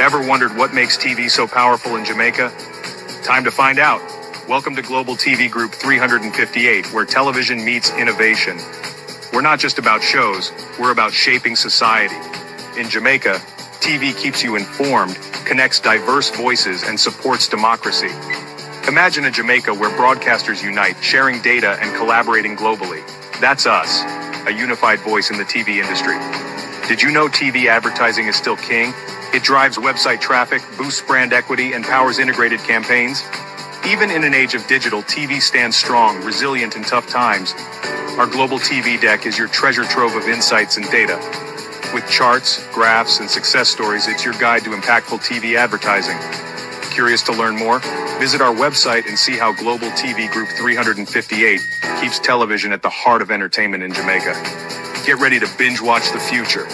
Ever wondered what makes TV so powerful in Jamaica? Time to find out. Welcome to Global TV Group 358, where television meets innovation. We're not just about shows, we're about shaping society. In Jamaica, TV keeps you informed, connects diverse voices, and supports democracy. Imagine a Jamaica where broadcasters unite, sharing data and collaborating globally. That's us, a unified voice in the TV industry. Did you know TV advertising is still king? It drives website traffic, boosts brand equity, and powers integrated campaigns. Even in an age of digital, TV stands strong, resilient in tough times. Our global TV deck is your treasure trove of insights and data. With charts, graphs, and success stories, it's your guide to impactful TV advertising. Curious to learn more? Visit our website and see how Global TV Group 358 keeps television at the heart of entertainment in Jamaica. Get ready to binge watch the future.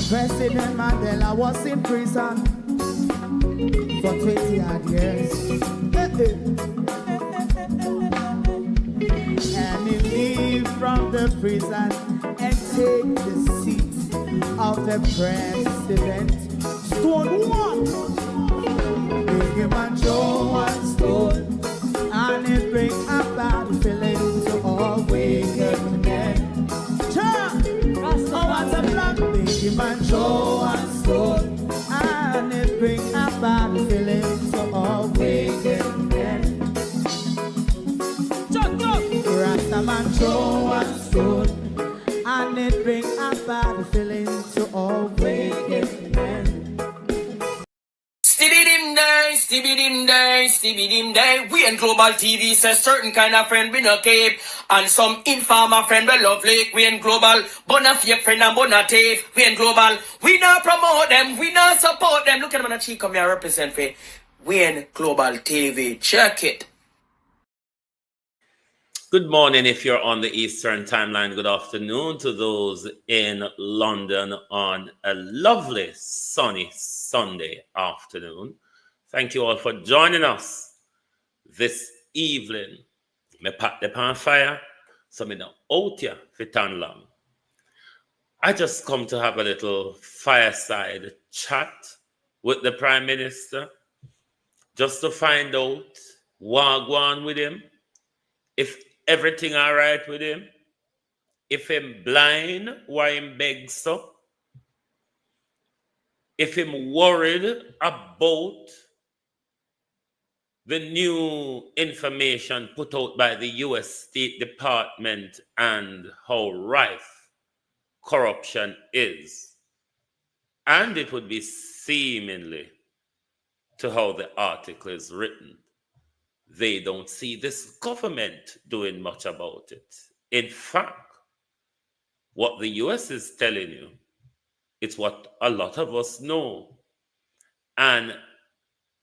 President Mandela was in prison for 20 odd years. And he leave from the prison and take the seat of the president. Stone one, big him and Joe one stone, and it bring about feeling to all wicked man throw and stone, and it bring a bad feeling to all wicked men. Rasta man throw and stone, and it bring a bad feeling to all wicked men. Stibbidim day, stibbidim day. We in Global TV says certain kind of friend we no keep, and some informer friend we love like. We in Global, bona fake friend and bona tape. We in Global, we not promote them, we not support them. Look at them on the cheek, come here represent for. We in Global TV, check it. Good morning if you're on the Eastern timeline. Good afternoon to those in London on a lovely sunny Sunday afternoon. Thank you all for joining us this evening. Me pat the pan fire, so me not out here for tan long. I just come to have a little fireside chat with the Prime Minister, just to find out what going on with him, if everything all right with him, if him blind, why him beg so, if him worried about the new information put out by the U.S. State Department and how rife corruption is. And it would be seemingly, to how the article is written, they don't see this government doing much about it. In fact, what the US is telling you, it's what a lot of us know. And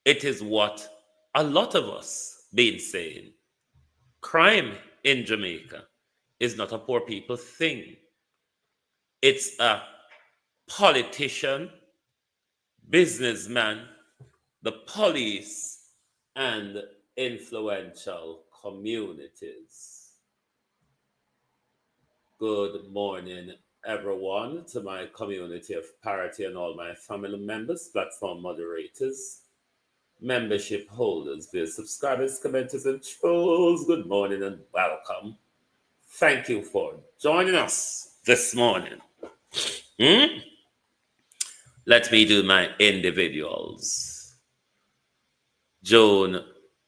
it is what a lot of us been saying. Crime in Jamaica is not a poor people thing. It's a politician, businessman, the police, and influential communities. Good morning, everyone, to my community of parity and all my family members, platform moderators, membership holders, dear subscribers, commenters, and trolls. Good morning and welcome. Thank you for joining us this morning. Let me do my individuals. Yvonne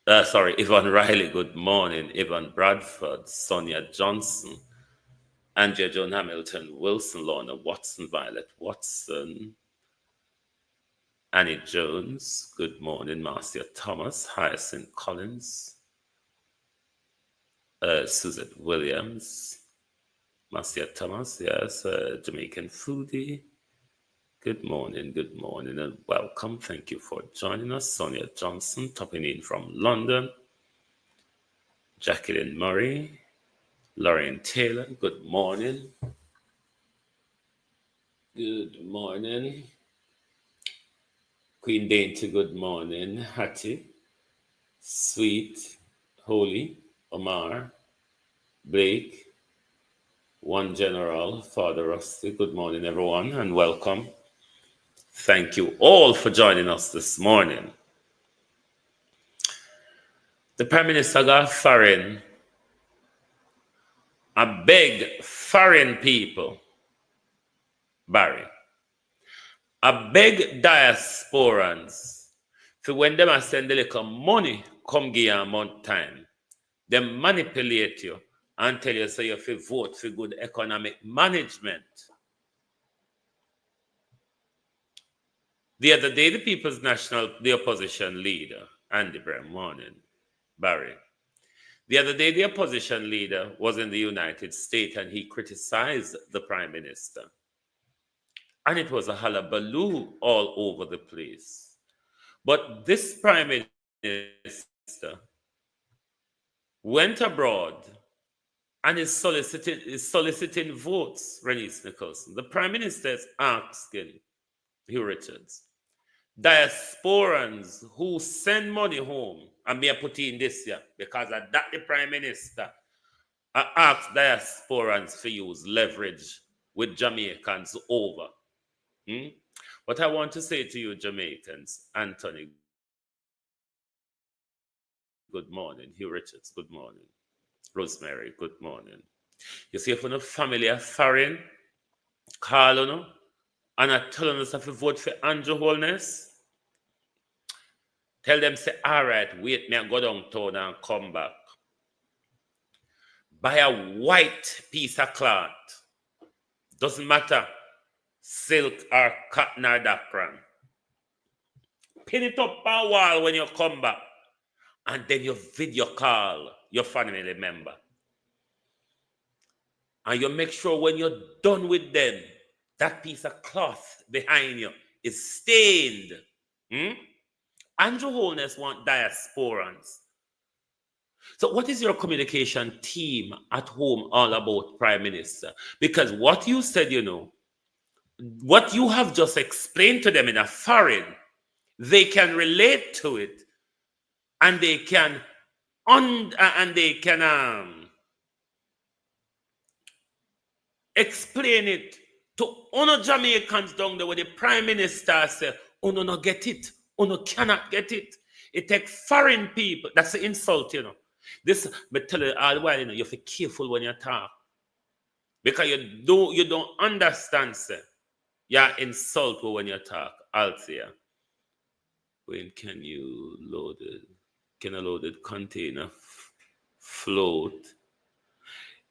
Riley, good morning. Yvonne Bradford, Sonia Johnson, Andrea Joan Hamilton, Wilson Lorna Watson, Violet Watson, Annie Jones, good morning. Marcia Thomas, Hyacinth Collins, Suzette Williams, Marcia Thomas, yes, Jamaican foodie. Good morning, and welcome. Thank you for joining us. Sonia Johnson, topping in from London. Jacqueline Murray, Lauren Taylor, good morning. Good morning. Queen Dainty, good morning. Hattie, Sweet, Holy, Omar, Blake, One General, Father Rusty, good morning, everyone, and welcome. Thank you all for joining us this morning. The Prime Minister got foreign. I beg foreign people, Barry. I beg diasporans, for when them send the little money, come give you a month time. They manipulate you and tell you so you have to vote for good economic management. The other day, the opposition leader, Andy Brem, morning, Barry. The other day, the opposition leader was in the United States and he criticized the Prime Minister. And it was a hullabaloo all over the place. But this Prime Minister went abroad and is soliciting votes, Renice Nicholson. The Prime Minister is asking Hugh Richards, diasporans who send money home, and me put in this year, because of that the Prime Minister, I asked diasporans to use leverage with Jamaicans over. What I want to say to you, Jamaicans, Anthony, good morning. Hugh Richards, good morning. Rosemary, good morning. You see, if you're family are foreign, call on and are telling us if you vote for Andrew Holness, tell them, say, all right, wait, me I go downtown and come back. Buy a white piece of cloth. Doesn't matter, silk or cotton or dakran. Pin it up on a wall when you come back. And then you video call your family member. And you make sure when you're done with them, that piece of cloth behind you is stained. Andrew Holness want diasporans. So what is your communication team at home all about, Prime Minister? Because what you said, what you have just explained to them in a foreign, they can relate to it, and they can explain it to other Jamaicans down there where the Prime Minister said, "Oh no, no get it. Oh no, cannot get it." It takes foreign people. That's an insult, This, but tell you all the while, you have to be careful when you talk. Because you don't understand, sir. You insult when you talk. I'll say, when can you load it? Can a loaded container float?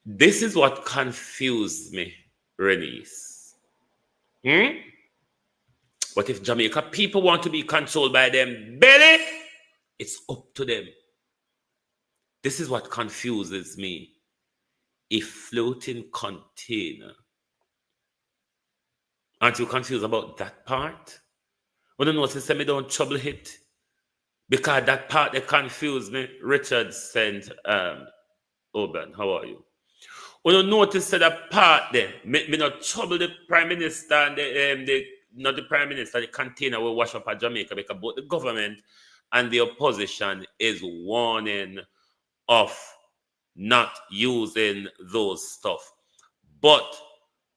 This is what confused me, Renice. What if Jamaica people want to be controlled by them belly? It's up to them. This is what confuses me. A floating container. Aren't you confused about that part? When you notice me don't trouble it. Because that part that confused me. Richard sent Oban, how are you? When you notice that part there, me not trouble the Prime Minister and not the Prime Minister, the container will wash up at Jamaica, because both the government and the opposition is warning of not using those stuff. But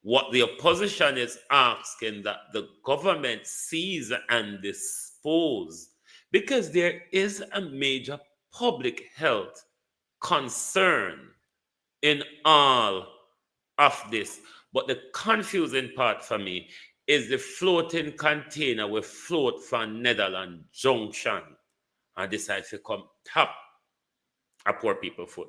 what the opposition is asking that the government seize and dispose, because there is a major public health concern in all of this. But the confusing part for me is the floating container will float from Netherlands Junction and decide to come tap a poor people foot.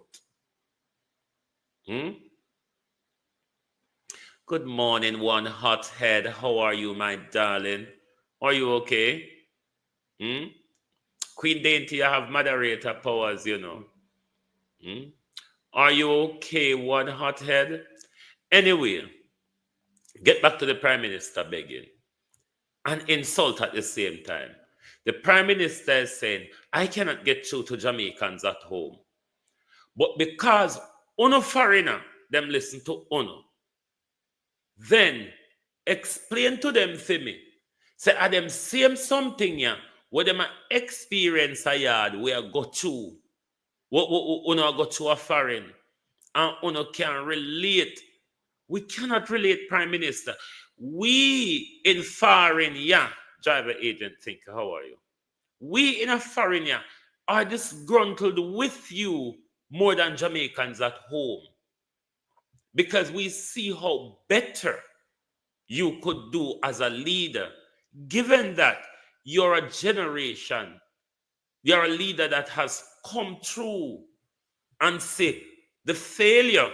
Good morning, one hot head. How are you, my darling? Are you okay? Queen Dainty, I have moderator powers, Are you okay, one hot head? Anyway, get back to the Prime Minister begging and insult at the same time. The Prime Minister is saying, I cannot get through to Jamaicans at home. But because uno foreigner, them listen to uno, then explain to them for me. Say, are them same something yeah, where them experience a yard where go through, uno go through a foreign, and uno can relate. We cannot relate, Prime Minister. We in foreign, driver agent think, how are you? We in a foreign, are disgruntled with you more than Jamaicans at home. Because we see how better you could do as a leader, given that you're a generation, you're a leader that has come through and say the failure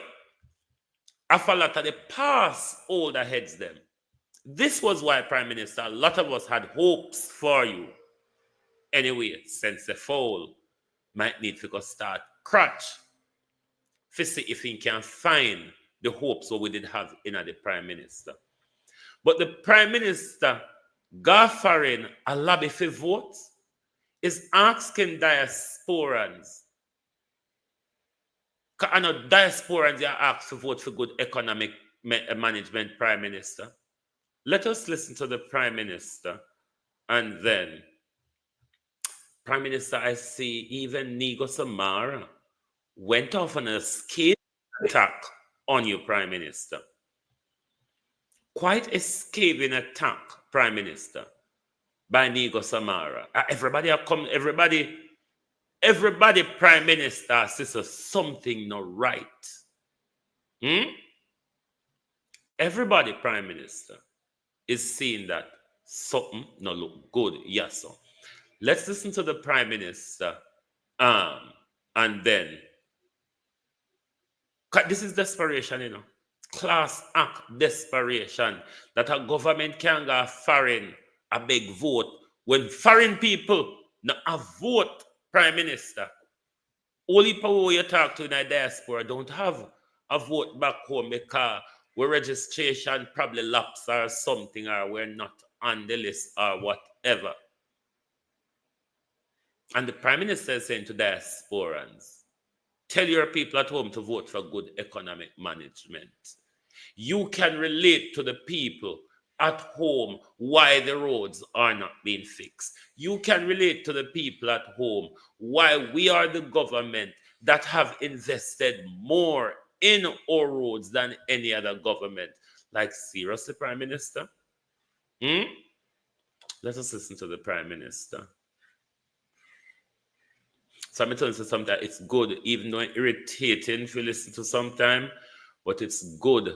of a lot of the past older heads them. This was why, Prime Minister, a lot of us had hopes for you. Anyway, since the fall, might need to go start crutch to see if he can find the hopes what we did have in the Prime Minister. But the Prime Minister, offering a lobby for votes, is asking diasporans. I know diasporans are asked to vote for good economic management, Prime Minister. Let us listen to the Prime Minister, and then, Prime Minister, I see even Nigo Samara went off on a escape attack on you, Prime Minister. Quite a scathing attack, Prime Minister, by Nigo Samara. Everybody, Prime Minister, says something not right. Everybody, Prime Minister. is seeing that something no look good. Yes, so let's listen to the Prime Minister, and then this is desperation, you know, class act desperation that a government can go foreign a big vote when foreign people not a vote Prime Minister. Only people you talk to in the diaspora don't have a vote back home because our registration probably lapse or something, or we're not on the list or whatever. And the Prime Minister is saying to diasporans, tell your people at home to vote for good economic management. You can relate to the people at home why the roads are not being fixed. You can relate to the people at home why we are the government that have invested more in our roads than any other government. Like, seriously, Prime Minister? Let us listen to the Prime Minister. So I'm telling you sometimes it's good, even though it's irritating if you listen to sometime, but it's good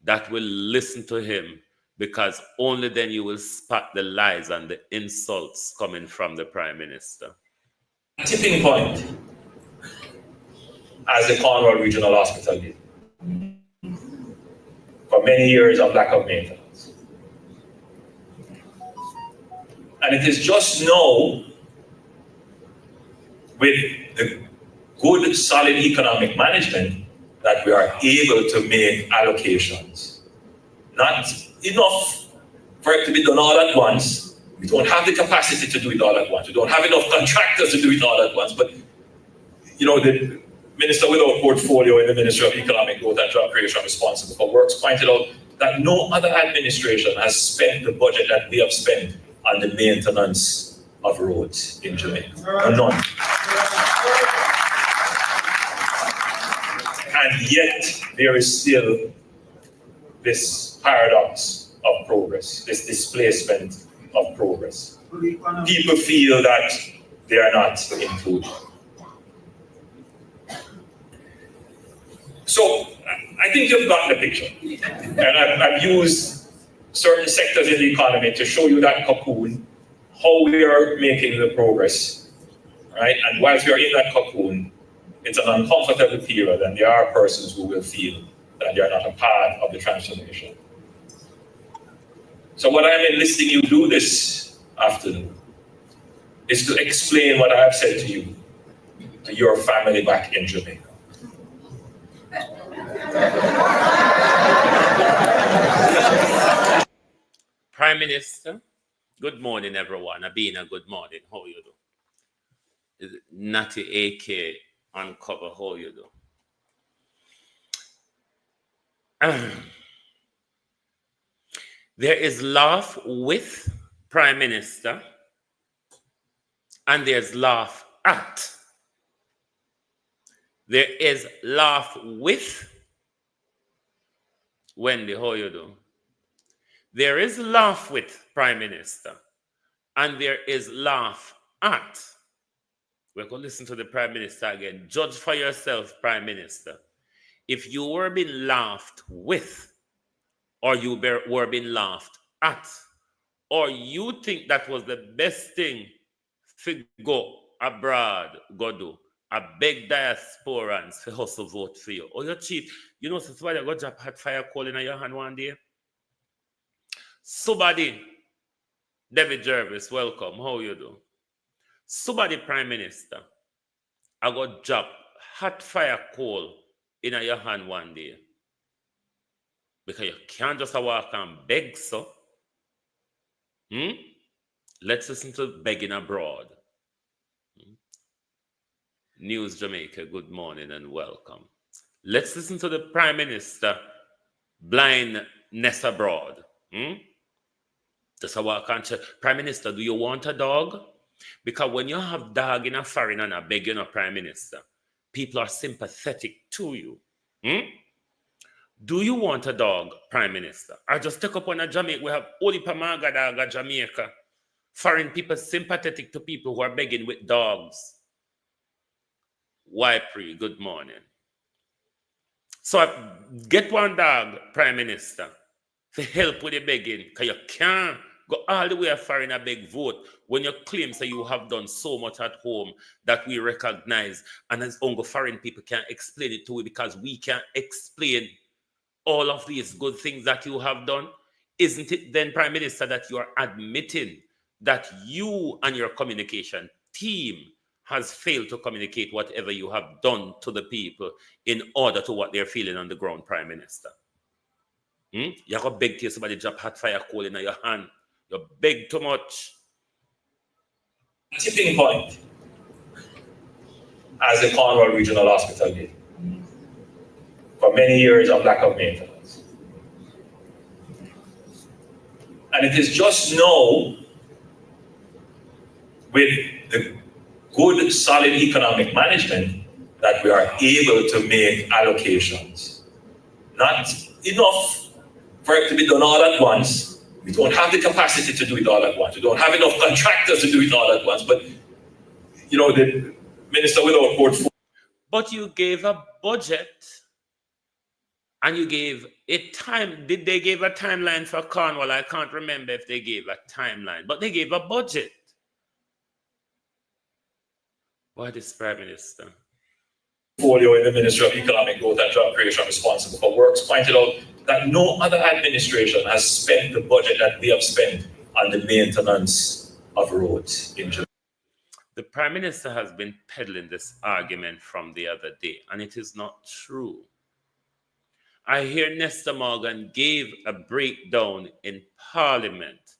that we'll listen to him, because only then you will spot the lies and the insults coming from the Prime Minister. Tipping point, as the Cornwall Regional Hospital did, for many years of lack of maintenance. And it is just now, with the good, solid economic management, that we are able to make allocations. Not enough for it to be done all at once. We don't have the capacity to do it all at once. We don't have enough contractors to do it all at once. But, you know, the minister without portfolio in the Ministry of Economic Growth and Job Creation responsible for works pointed out that no other administration has spent the budget that we have spent on the maintenance of roads in Jamaica. None. And yet, there is still this paradox of progress, this displacement of progress. People feel that they are not included. So, I think you've gotten the picture. And I've used certain sectors in the economy to show you that cocoon, how we are making the progress, right? And whilst we are in that cocoon, it's an uncomfortable period, and there are persons who will feel that they are not a part of the transformation. So what I'm enlisting you to do this afternoon is to explain what I have said to you, to your family back in Jamaica. Prime Minister, good morning, everyone. Abina, good morning. How you do? Is it Natty AK Uncover? How you do? There is laugh with Prime Minister, and there's laugh at. There is laugh with Wendy. How you do? There is laugh with Prime Minister, and there is laugh at. We're going to listen to the Prime Minister again. Judge for yourself, Prime Minister. If you were being laughed with, or you were being laughed at, or you think that was the best thing to go abroad, go do, I beg diasporans to hustle vote for you. Or you cheat. You know, since why you got drop hot fire coal in your hand one day? Somebody, David Jervis, welcome. How you do? Somebody, Prime Minister, I got drop hot fire coal in your hand one day. Because you can't just walk and beg, so. Let's listen to Begging Abroad. News Jamaica, good morning and welcome. Let's listen to the Prime Minister, Blindness Abroad. Just a walk and check. Prime Minister, do you want a dog? Because when you have dog in a foreign and a begging a Prime Minister, people are sympathetic to you. Do you want a dog, Prime Minister? Or just take up on a Jamaica. We have Oli Pamaga dog Jamaica. Foreign people sympathetic to people who are begging with dogs. Wipri, good morning. So get one dog, Prime Minister. for help with the begging, because you can't go all the way far in a big vote when you claim that you have done so much at home that we recognize, and as only foreign people can't explain it to you because we can't explain all of these good things that you have done. Isn't it then, Prime Minister, that you are admitting that you and your communication team has failed to communicate whatever you have done to the people in order to what they're feeling on the ground, Prime Minister? You got beg to somebody drop hot fire coal in your hand. You beg too much. Tipping point, as the Cornwall Regional Hospital did for many years of lack of maintenance. And it is just now, with the good, solid economic management, that we are able to make allocations. Not enough for it to be done all at once. We don't have the capacity to do it all at once. We don't have enough contractors to do it all at once. But, you know, the minister without portfolio. But you gave a budget and you gave a time. Did they give a timeline for Cornwall? I can't remember if they gave a timeline, but they gave a budget. What is Prime Minister? Portfolio in the Ministry of Economic Growth and Job Creation responsible for works pointed out that no other administration has spent the budget that they have spent on the maintenance of roads in Jamaica. The Prime Minister has been peddling this argument from the other day, and it is not true. I hear Nestor Morgan gave a breakdown in Parliament.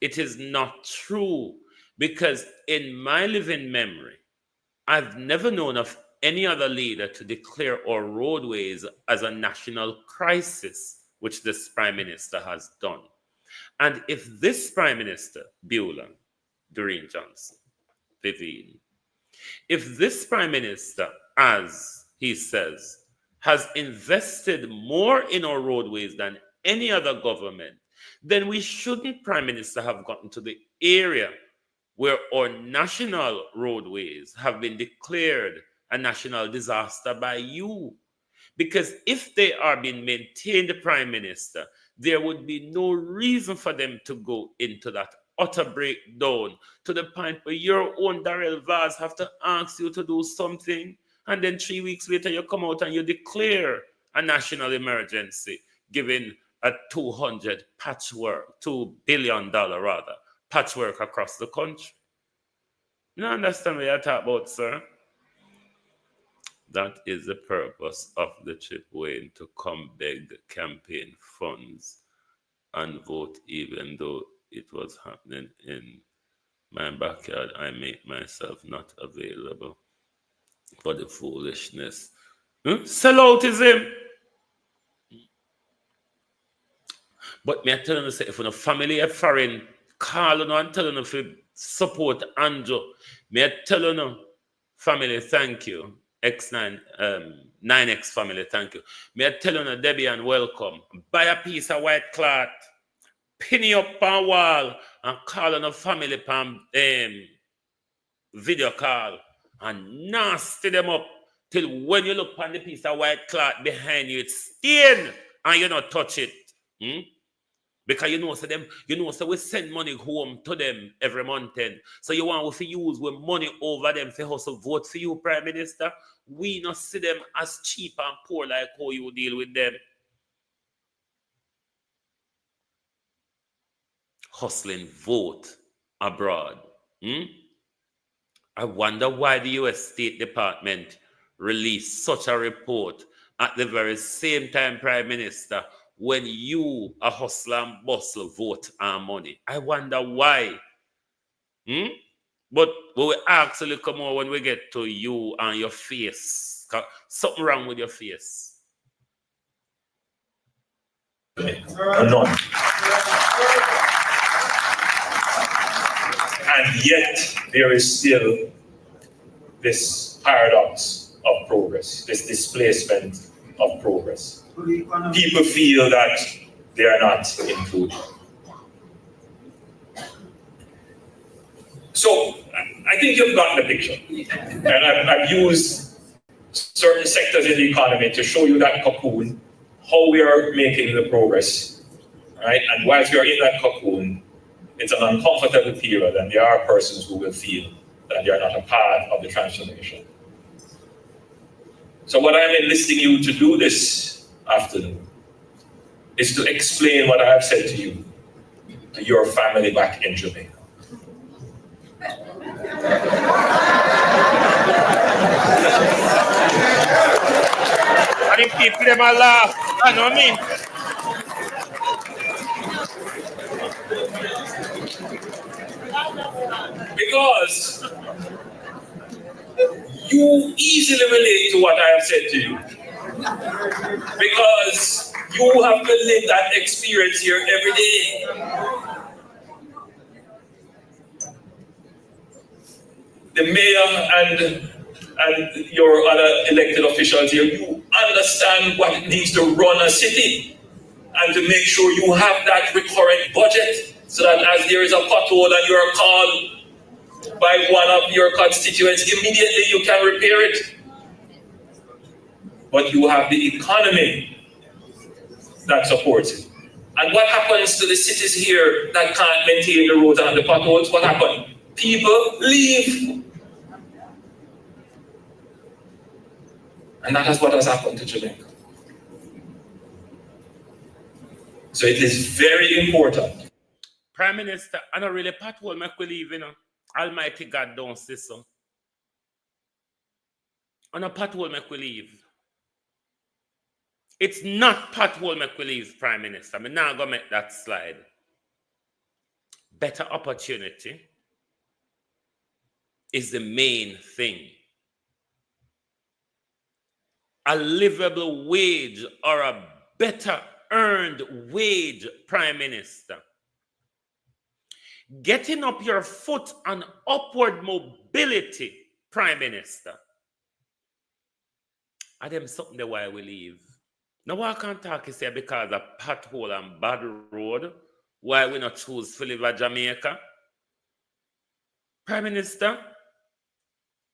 It is not true, because in my living memory, I've never known of any other leader to declare our roadways as a national crisis, which this Prime Minister has done. And if this Prime Minister, Beulah, Doreen Johnson, Vivian, if this Prime Minister, as he says, has invested more in our roadways than any other government, then we shouldn't, Prime Minister, have gotten to the area where our national roadways have been declared a national disaster by you. Because if they are being maintained, Prime Minister, there would be no reason for them to go into that utter breakdown to the point where your own Darrell Vaz have to ask you to do something, and then 3 weeks later you come out and you declare a national emergency, giving a $200 patchwork, $2 billion rather, patchwork across the country. You don't understand what you're talking about, sir? That is the purpose of the trip, Wayne, to come beg campaign funds and vote, even though it was happening in my backyard. I make myself not available for the foolishness. Selloutism. But me I tell you, if a family a foreign call on and tell you to support Andrew, me I tell you, family, thank you. X9, 9X family, thank you. Me I tell you, Debbie, and welcome. Buy a piece of white cloth, pin it up on wall, and call on a family pan video call, and nasty them up till when you look on the piece of white cloth behind you, it's stain, and you not touch it. Because you know, so them, so we send money home to them every month. So you want to use with money over them for hustle vote for you, Prime Minister. We not see them as cheap and poor like how you deal with them. Hustling vote abroad. I wonder why the US State Department released such a report at the very same time, Prime Minister, when you, a hustler and bustle, vote our money. I wonder why. But we will actually come on when we get to you and your face. Something wrong with your face. None. And yet, there is still this paradox of progress, this displacement of progress. People feel that they are not included. So, I think you've gotten the picture. And I've used certain sectors in the economy to show you that cocoon, how we are making the progress right? And whilst you're in that cocoon, it's an uncomfortable period, and there are persons who will feel that they are not a part of the transformation. So what I'm enlisting you to do this afternoon is to explain what I have said to you to your family back in Jamaica. And the people them a laugh, you know what I mean? Because you easily relate to what I have said to you. Because you have to live that experience here every day. The mayor and your other elected officials here, you understand what it means to run a city and to make sure you have that recurrent budget so that as there is a pothole and you are called by one of your constituents, immediately you can repair it. But you have the economy that supports it. And what happens to the cities here that can't maintain the roads and the potholes? What happens? People leave. And that is what has happened to Jamaica. So it is very important. Prime Minister, I don't really pothole make we leave, you know. Almighty God don't say so. On a pothole make we leave. It's not pothole make we leave, Prime Minister. I'm now going to make that slide. Better opportunity is the main thing. A livable wage or a better earned wage, Prime Minister. Getting up your foot on upward mobility, Prime Minister. I them something the why we leave. Now I can't talk you say because of pothole and bad road, why we not choose to live in Jamaica? Prime Minister,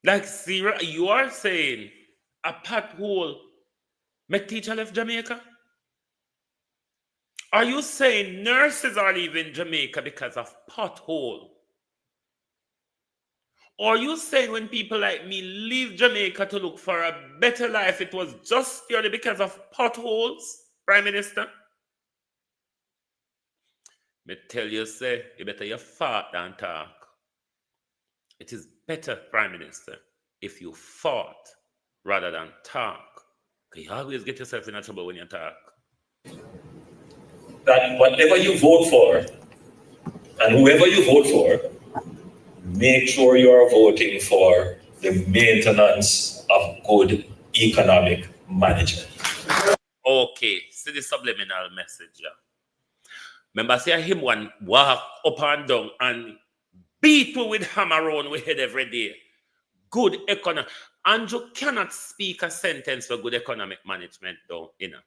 like Sarah, you are saying a pothole make teacher left Jamaica? Are you saying nurses are leaving Jamaica because of pothole? Or are you saying when people like me leave Jamaica to look for a better life, it was just purely because of potholes, Prime Minister? Me tell you, say, you better you fart than talk. It is better, Prime Minister, if you fart rather than talk. Because you always get yourself in trouble when you talk. That whatever you vote for, and whoever you vote for, make sure you are voting for the maintenance of good economic management. Okay, see the subliminal message. Yeah. Remember, see him one walk up and down and beat me with hammer on we head every day. Good economic. Andrew cannot speak a sentence for good economic management, though, you know.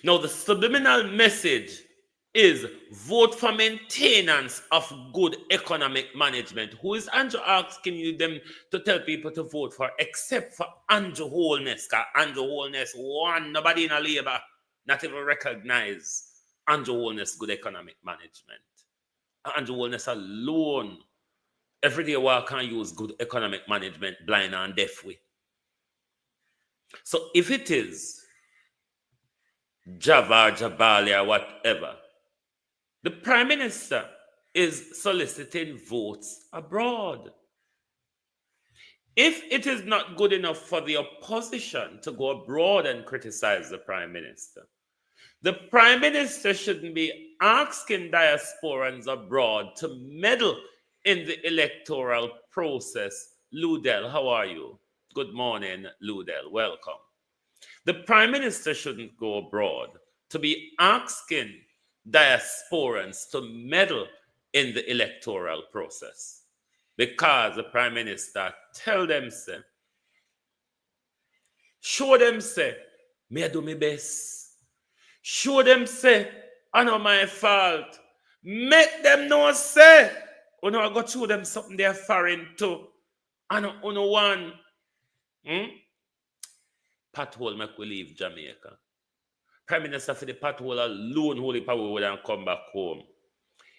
Now, the subliminal message is vote for maintenance of good economic management. Who is Andrew asking you them to tell people to vote for except for Andrew Holness? Because Andrew Holness, one, nobody in a labor, not even recognize Andrew Holness good economic management. Andrew Holness alone, every day we can use good economic management blind and deaf way. So if it is Java, Jabali, or whatever, the Prime Minister is soliciting votes abroad. If it is not good enough for the opposition to go abroad and criticize the Prime Minister, the Prime Minister shouldn't be asking diasporans abroad to meddle in the electoral process. Ludel, how are you? Good morning, Ludel. Welcome. The Prime Minister shouldn't go abroad to be asking diasporans to meddle in the electoral process, because the Prime Minister tell them, say, show them, say, me I do my best. Show them, say, I know my fault. Make them know, say, I go show them something they're foreign to. I know one. Pothole make we leave Jamaica. Prime Minister for the pothole alone, holy power would have come back home.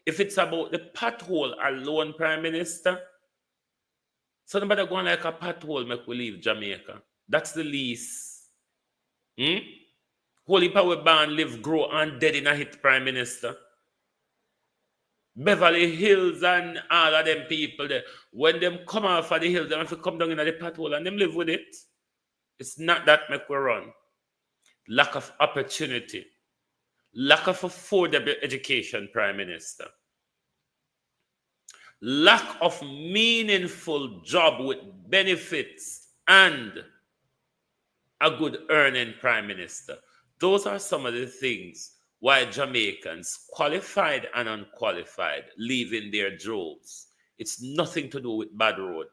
If it's about the pothole alone, Prime Minister, so nobody going like a pothole make we leave Jamaica. That's the least. Holy power ban live, grow, and dead in a hit, Prime Minister. Beverly Hills and all of them people there, when them come off of the hills, they have to come down in the pothole and them live with it. It's not that make we run. Lack of opportunity. Lack of affordable education, Prime Minister. Lack of meaningful job with benefits and a good earning, Prime Minister. Those are some of the things why Jamaicans, qualified and unqualified, leave in their droves. It's nothing to do with bad road.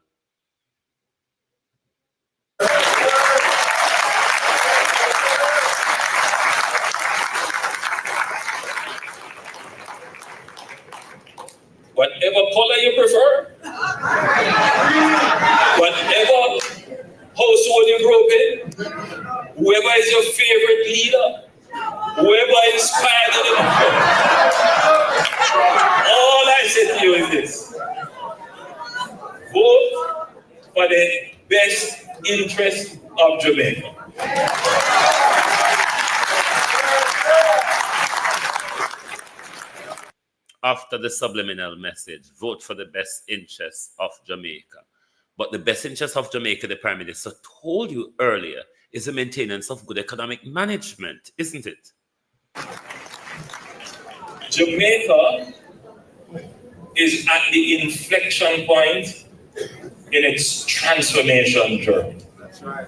Whatever color you prefer, whatever household you grew up in, whoever is your favorite leader, whoever inspired you, all I say to you is this: vote for the best interest of Jamaica. After the subliminal message, vote for the best interests of Jamaica. But the best interest of Jamaica, the Prime Minister told you earlier, is the maintenance of good economic management, isn't it? Jamaica is at the inflection point in its transformation journey. That's right.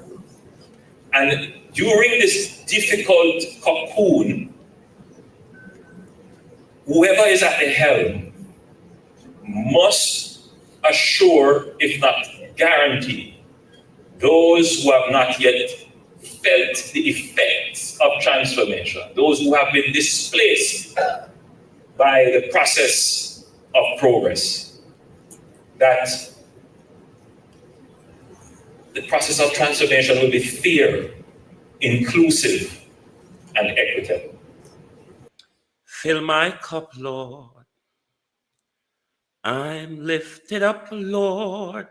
And during this difficult cocoon, whoever is at the helm must assure, if not guarantee, those who have not yet felt the effects of transformation, those who have been displaced by the process of progress, that the process of transformation will be fair, inclusive, and equitable. Fill my cup, Lord. I'm lifted up, Lord.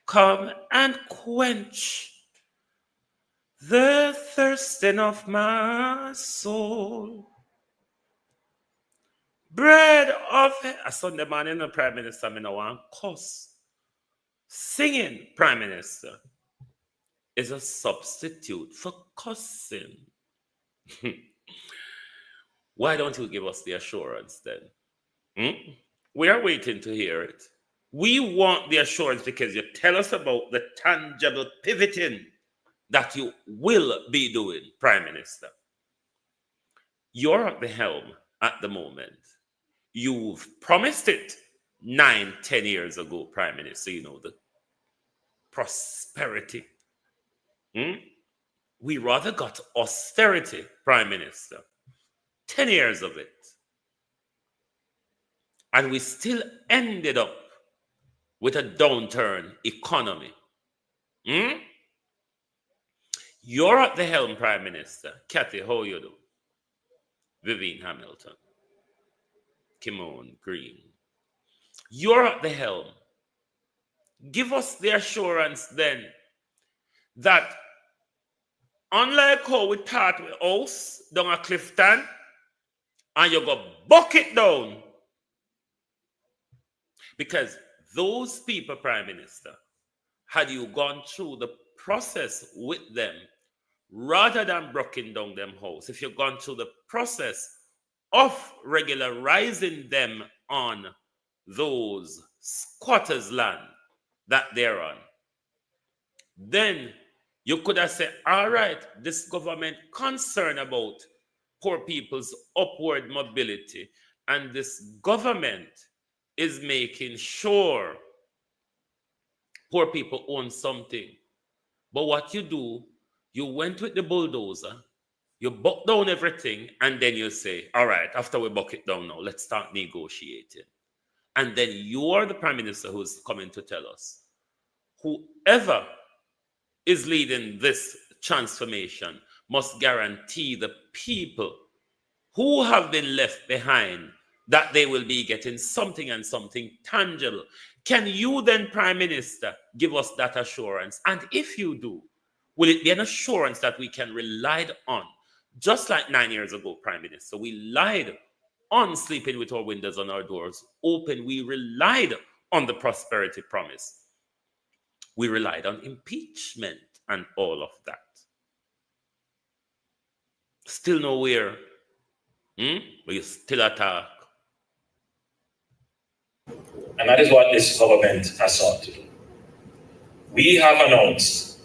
Come and quench the thirsting of my soul. Bread of a Sunday morning, the Prime Minister, I know one cuss. Singing, Prime Minister, is a substitute for cussing. Why don't you give us the assurance then? We are waiting to hear it. We want the assurance because you tell us about the tangible pivoting that you will be doing, Prime Minister. You're at the helm at the moment. You've promised it 9-10 years ago, Prime Minister, you know, the prosperity. We rather got austerity, Prime Minister. 10 years of it. And we still ended up with a downturn economy. You're at the helm, Prime Minister. Kathy, how you do? Vivian Hamilton. Kimon Green. You're at the helm. Give us the assurance then that unlike how we thought with house down a Clifton, and you go buck it down. Because those people, Prime Minister, had you gone through the process with them, rather than breaking down them house, if you've gone through the process of regularizing them on those squatters' land that they're on, then you could have said, all right, this government concerned about poor people's upward mobility, and this government is making sure poor people own something. But what you do, you went with the bulldozer, you buck down everything, and then you say, all right, after we buck it down now, let's start negotiating. And then you are the Prime Minister who's coming to tell us, whoever is leading this transformation must guarantee the people who have been left behind that they will be getting something and something tangible. Can you then, Prime Minister, give us that assurance? And if you do, will it be an assurance that we can rely on? Just like 9 years ago, Prime Minister, we relied on sleeping with our windows and our doors open. We relied on the prosperity promise. We relied on impeachment and all of that. Still nowhere. But you still attack. And that is what this government has sought to do. We have announced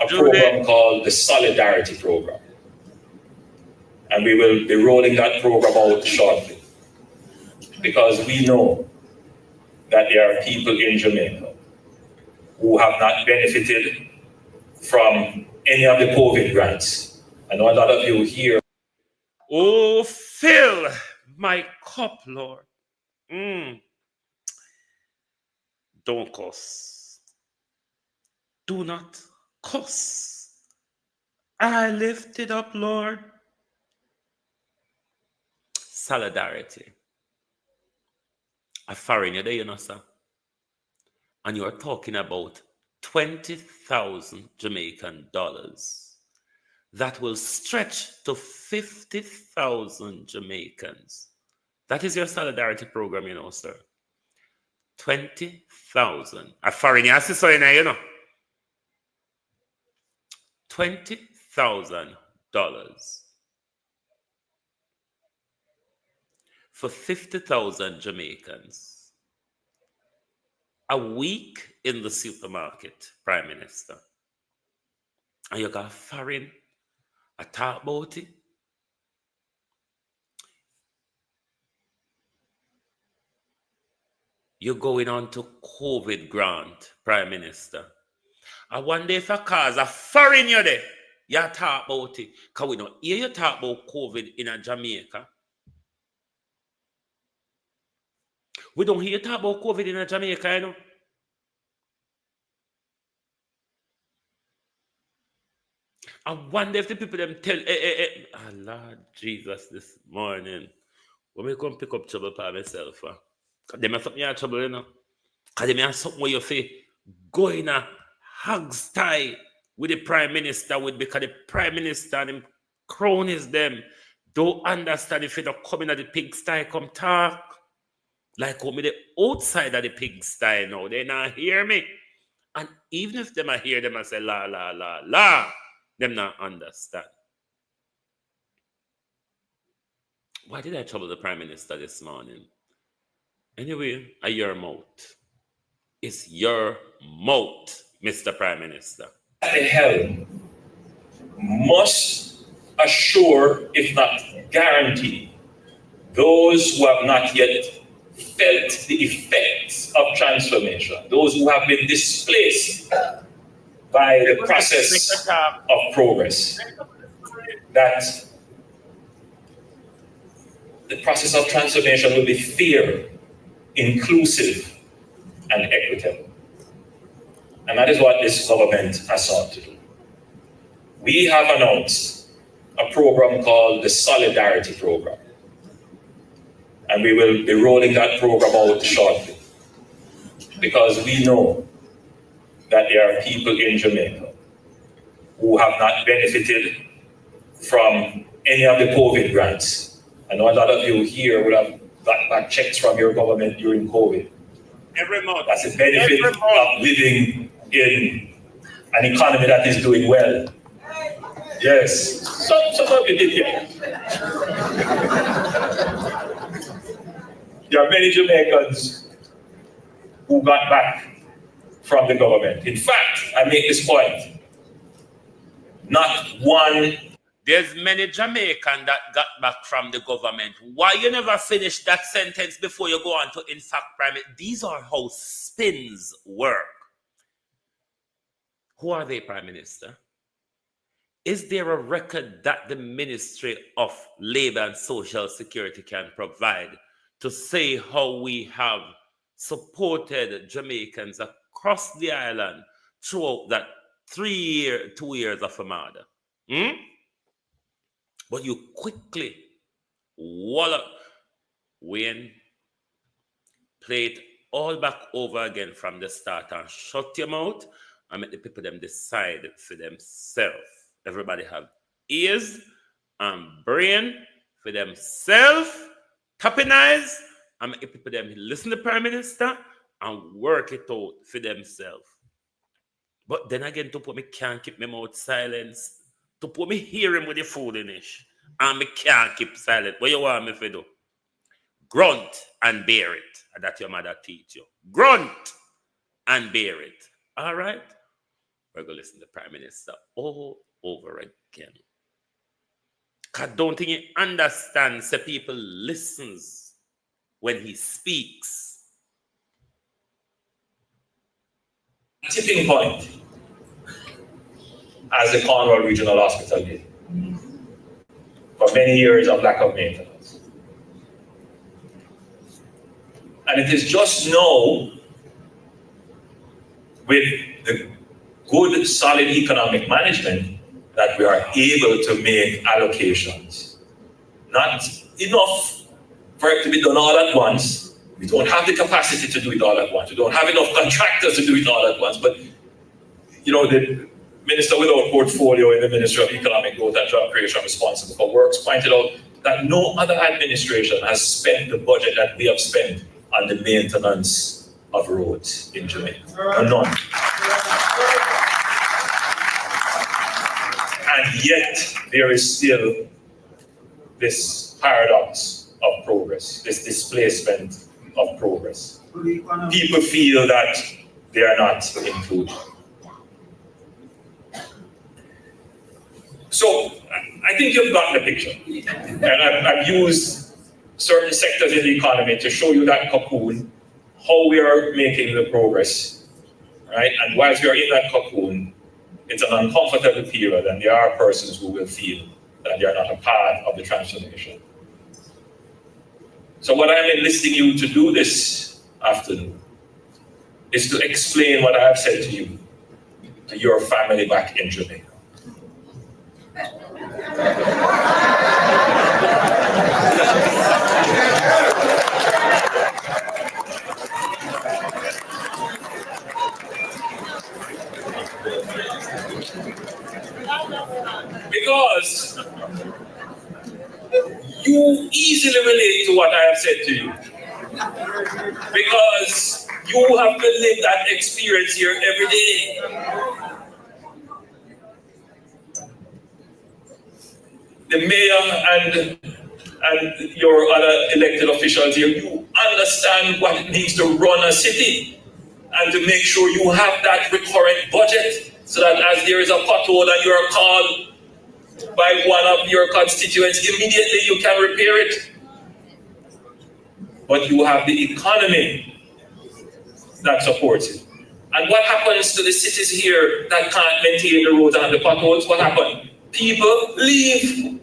a program called the Solidarity Program. And we will be rolling that program out shortly. Because we know that there are people in Jamaica who have not benefited from any of the COVID grants. I know a lot of you here. Oh, fill my cup, Lord. Don't cuss. Do not cuss. I lift it up, Lord. Solidarity. A foreigner there, you know, sir. And you're talking about 20,000 Jamaican dollars. That will stretch to 50,000 Jamaicans. That is your solidarity program, you know, sir. 20,000. A foreigner, so you know. $20,000 for 50,000 Jamaicans. A week in the supermarket, Prime Minister. And you got foreign, a talk about it. You're going on to COVID grant, Prime Minister. I wonder if I cause a foreign you there, you talk about it. Because we don't hear you talk about COVID in a Jamaica. We don't hear you talk about COVID in a Jamaica, you know. I wonder if the people them tell, oh Lord Jesus, this morning, when we come pick up trouble by myself, they have something in trouble, you know. Because they have something where you say, go in a hog's tie with the Prime Minister, because the Prime Minister and them cronies them don't understand if you don't come in at the pigsty, come talk. Like come the outside of the pigsty now, they not hear me. And even if them I hear them, I say, la, la, la, la, them not understand. Why did I trouble the Prime Minister this morning? Anyway, your mouth. It's your mouth, Mr. Prime Minister. The helm must assure, if not guarantee, those who have not yet felt the effects of transformation, those who have been displaced by the process of progress, that the process of transformation will be fair, inclusive, and equitable. And that is what this government has sought to do. We have announced a program called the Solidarity Program. And we will be rolling that program out shortly. Because we know that there are people in Jamaica who have not benefited from any of the COVID grants. I know a lot of you here would have got back checks from your government during COVID. Every month. That's a benefit of living in an economy that is doing well. Yes, some of you did get. There are many Jamaicans who got back from the government. In fact, I make this point. Not one. There's many Jamaicans that got back from the government. Why you never finish that sentence before you go on to in fact private? These are how spins work. Who are they, Prime Minister? Is there a record that the Ministry of Labour and Social Security can provide to say how we have supported Jamaicans across the island throughout that 2 years of Armada? But you quickly wallop Wayne, play it all back over again from the start and shut your mouth and make the people them decide for themselves. Everybody have ears and brain for themselves, tapping eyes, and make the people them listen to the Prime Minister and work it out for themselves. But then again, to put me can't keep my mouth silenced. To put me hear him with the foolishness. And me can't keep silent. What you want me to do? Grunt and bear it. And that your mother teach you. Grunt and bear it. All right? We're going to listen to the Prime Minister all over again. Because I don't think he understands that people listens when he speaks. Tipping point, as the Cornwall Regional Hospital did, for many years of lack of maintenance. And it is just now, with the good, solid economic management, that we are able to make allocations. Not enough for it to be done all at once. We don't have the capacity to do it all at once. We don't have enough contractors to do it all at once. But, you know, the Minister without portfolio in the Ministry of Economic Growth and Job Creation responsible for works pointed out that no other administration has spent the budget that we have spent on the maintenance of roads in Jamaica. None. And yet, there is still this paradox of progress, this displacement of progress. People feel that they are not included. So, I think you've gotten the picture. And I've used certain sectors in the economy to show you that cocoon, how we are making the progress, right? And whilst we are in that cocoon, it's an uncomfortable period, and there are persons who will feel that they are not a part of the transformation. So what I'm enlisting you to do this afternoon is to explain what I have said to you, to your family back in Jamaica. Because you easily relate to what I have said to you. Because you have to live that experience here every day. The mayor and your other elected officials here, you understand what it means to run a city and to make sure you have that recurrent budget so that as there is a pothole and you are called by one of your constituents, immediately you can repair it. But you have the economy that supports it. And what happens to the cities here that can't maintain the roads and the potholes? What happens? People leave.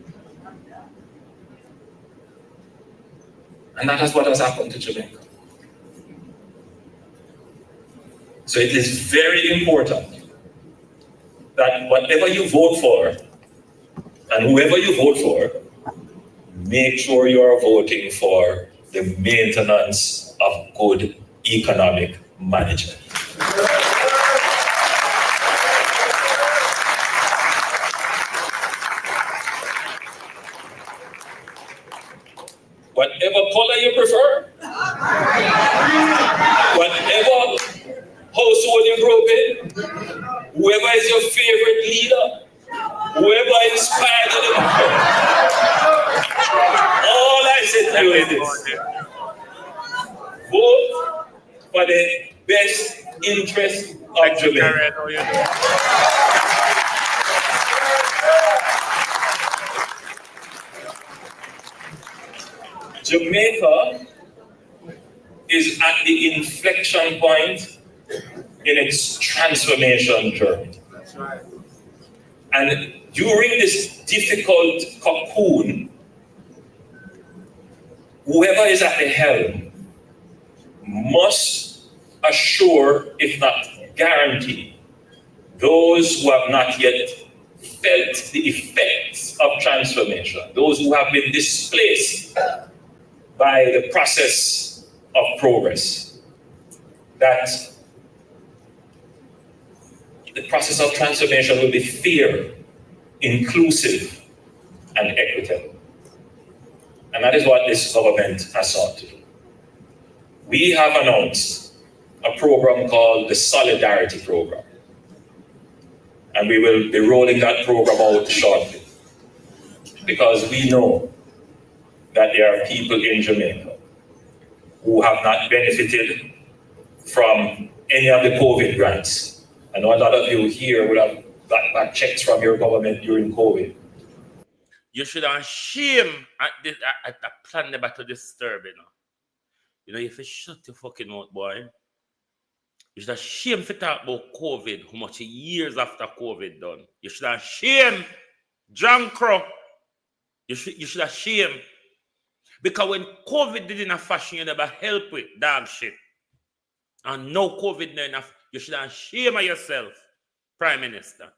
And that is what has happened to Jamaica. So it is very important that whatever you vote for, and whoever you vote for, make sure you are voting for the maintenance of good economic management. Whatever color you prefer, whatever household you grew up in, whoever is your favorite leader, whoever inspired you, all I said to you is this: vote for the best interest of Jamaica. Jamaica is at the inflection point in its transformation journey. And during this difficult cocoon, whoever is at the helm must assure, if not guarantee, those who have not yet felt the effects of transformation, those who have been displaced by the process of progress, that the process of transformation will be fair, inclusive, and equitable. And that is what this government has sought to do. We have announced a program called the Solidarity Program. And we will be rolling that program out shortly. Because we know that there are people in Jamaica who have not benefited from any of the COVID grants. I know a lot of you here will have got back checks from your government during COVID. You should have shame at the plan about to disturb, you know. You know, if you shut your fucking mouth, boy, you should have shame to talk about COVID, how much years after COVID done. You should have shame, John Crow. You should have shame. Because when COVID did enough fashion, you never help with dog shit. And no COVID no enough, you should have shame of yourself, Prime Minister.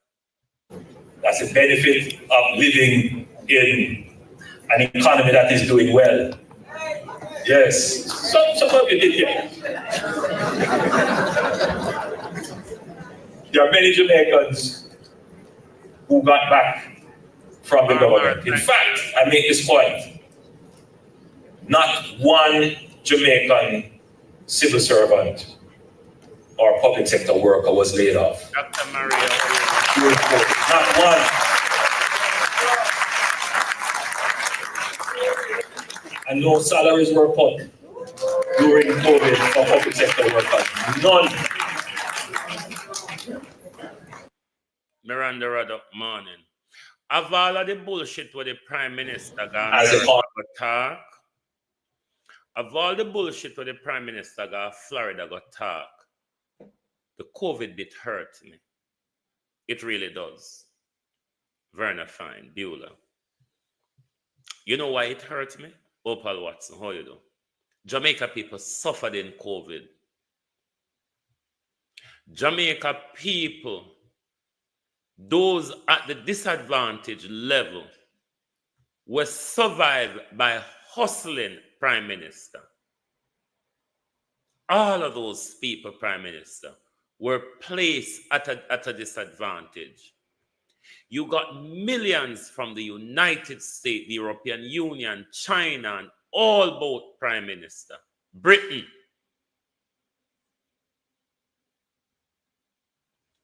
That's the benefit of living in an economy that is doing well. Yes, some of you did here. There are many Jamaicans who got back from the government. In fact, I make this point. Not one Jamaican civil servant or public sector worker was laid off. Dr. Mario. Not one. And no salaries were cut during COVID for public sector workers. None. Miranda Ruddock morning. Of all of the bullshit where the Prime Minister got talk, of all the bullshit where the Prime Minister got Florida got talk, the COVID bit hurt me. It really does. Verna Fine, Beulah. You know why it hurt me? Opal Watson, how you do? Jamaica people suffered in COVID. Jamaica people, those at the disadvantaged level, were survived by hustling Prime Minister. All of those people, Prime Minister, were placed at a disadvantage. You got millions from the United States, the European Union, China, and all about Prime Minister. Britain.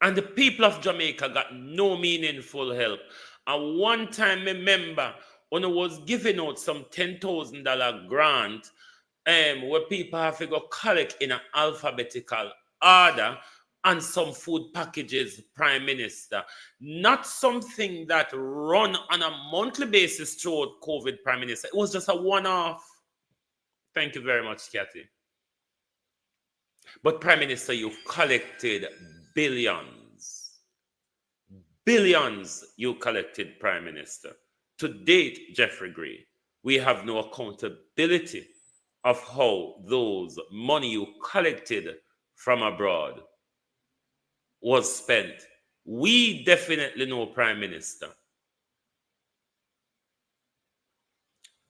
And the people of Jamaica got no meaningful help. And one time, remember, when I was giving out some $10,000 grant, where people have to go collect in an alphabetical order, and some food packages, Prime Minister. Not something that run on a monthly basis throughout COVID, Prime Minister. It was just a one-off. Thank you very much, Kathy. But Prime Minister, you collected billions. Billions you collected, Prime Minister. To date, Jeffrey Gray, we have no accountability of how those money you collected from abroad was spent. We definitely know, Prime Minister.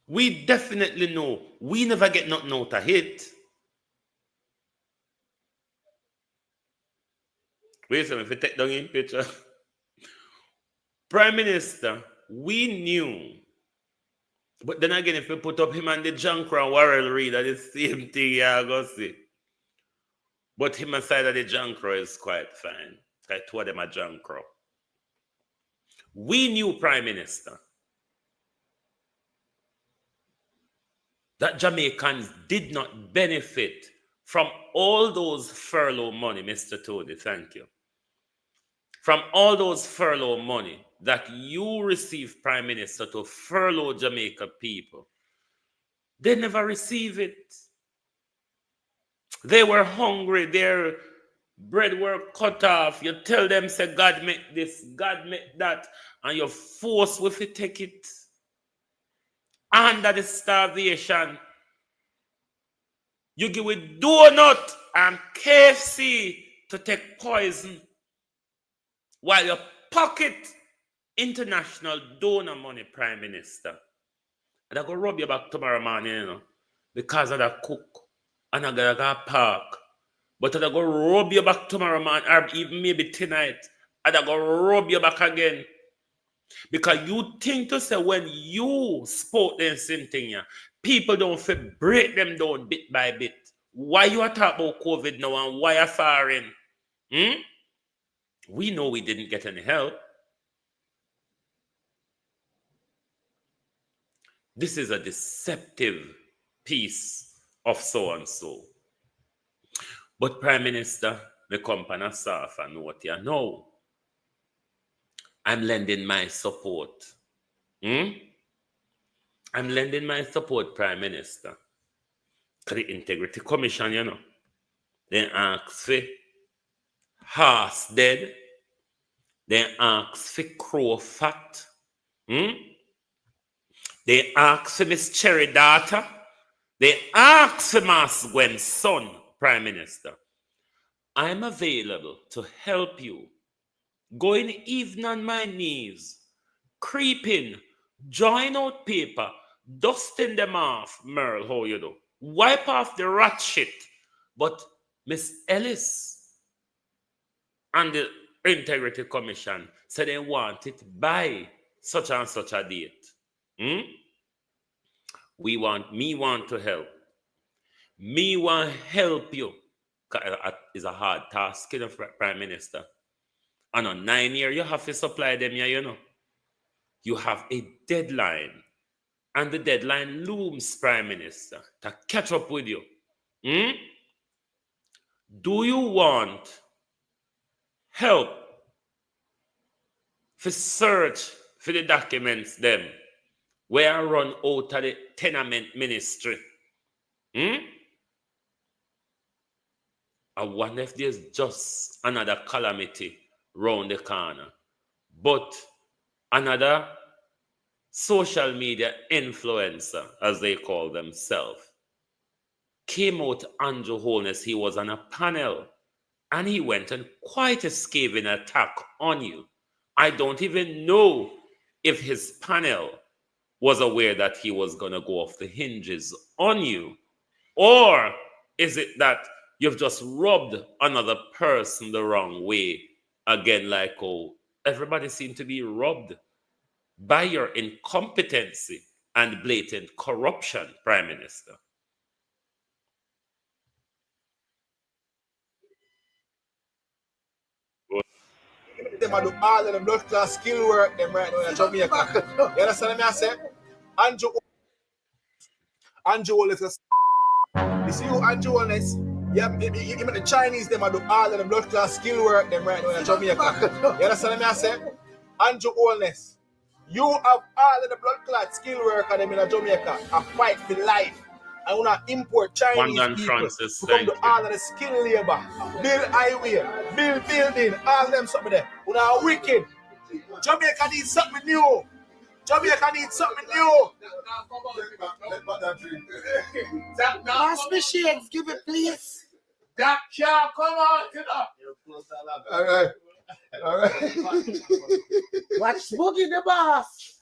We definitely know. We never get nothing out of it. Wait a second, if you take down in picture. Prime Minister, we knew. But then again, if you put up him and the Jankro and Warrell Reid, that is the same thing you're going to see. But him aside of the Jankro is quite fine. I told them a Jankro. We knew, Prime Minister, that Jamaicans did not benefit from all those furlough money, Mr. Tony, thank you. From all those furlough money that you received, Prime Minister, to furlough Jamaica people. They never receive it. They were hungry. Their bread were cut off. You tell them, say, God make this, God make that, and you force with it, take it. Under the starvation, you give it donut and KFC to take poison while your pocket international donor money, Prime Minister. And I go rub your back tomorrow morning, you know, because of that cook. And I gotta park. But I go rub your back tomorrow morning, or even maybe tonight. And I go rub your back again. Because you think to say when you spoke them same thing, yeah, people don't feel break them down bit by bit. Why you are talking about COVID now and why are firing? We know we didn't get any help. This is a deceptive piece of so and so. But Prime Minister, me come on a soft note here. No. I'm lending my support. I'm lending my support, Prime Minister. To the Integrity Commission, you know. They ask for horse dead. They ask for crow fat. They ask for Miss Cherry daughter. They ask for Mass Gwen's son, Prime Minister. I'm available to help you. Going even on my knees, creeping, drawing out paper, dusting them off. Merle, how you do? Wipe off the rat shit. But Miss Ellis and the Integrity Commission said they want it by such and such a date. Me want to help. Me want to help you. It's a hard task, you know, Prime Minister. And on 9 years, you have to supply them, you know. You have a deadline. And the deadline looms, Prime Minister, to catch up with you. Do you want help for search for the documents them where I run out of the tenement ministry? I wonder if there's just another calamity round the corner. But another social media influencer, as they call themselves, came out, Andrew Holness. He was on a panel and he went on quite a scathing attack on you. I don't even know if his panel was aware that he was going to go off the hinges on you, or is it that you've just rubbed another person the wrong way again, like, oh, everybody seemed to be rubbed by your incompetency and blatant corruption, Prime Minister? Them do all of them blood class skill work them right now in Jamaica. You understand what I say? Andrew Holness. You see who Andrew Holness? Yeah, even the Chinese them do all of them blood class skill work them right now in Jamaica. You understand what I say? Andrew Holness. You have all of the blood clot skill worker them in Jamaica a fight for life. I want to import Chinese people Francis, to come to all of the skill labor, build highway, build building, all them something there. We are wicked. Jamaica needs something new. Jamaica needs something new. Pass me shades, give it please. That can't come out, you know. All right. Watch Boogie the boss.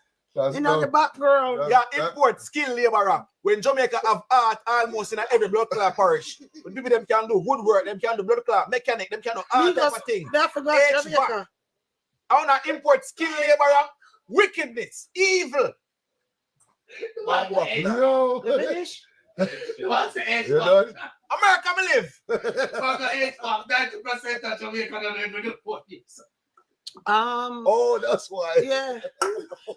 In the background. Yeah, import skill laborer. When Jamaica have art almost in every blood clot parish, when people them can do woodwork, them can do blood clot, mechanic, them can do all type of things. I forgot Jamaica. I want to import skill laborer, wickedness, evil. No. Finish? What's the age? America, me live. 90% of Jamaica don't even do politics. Oh, that's why. Yeah.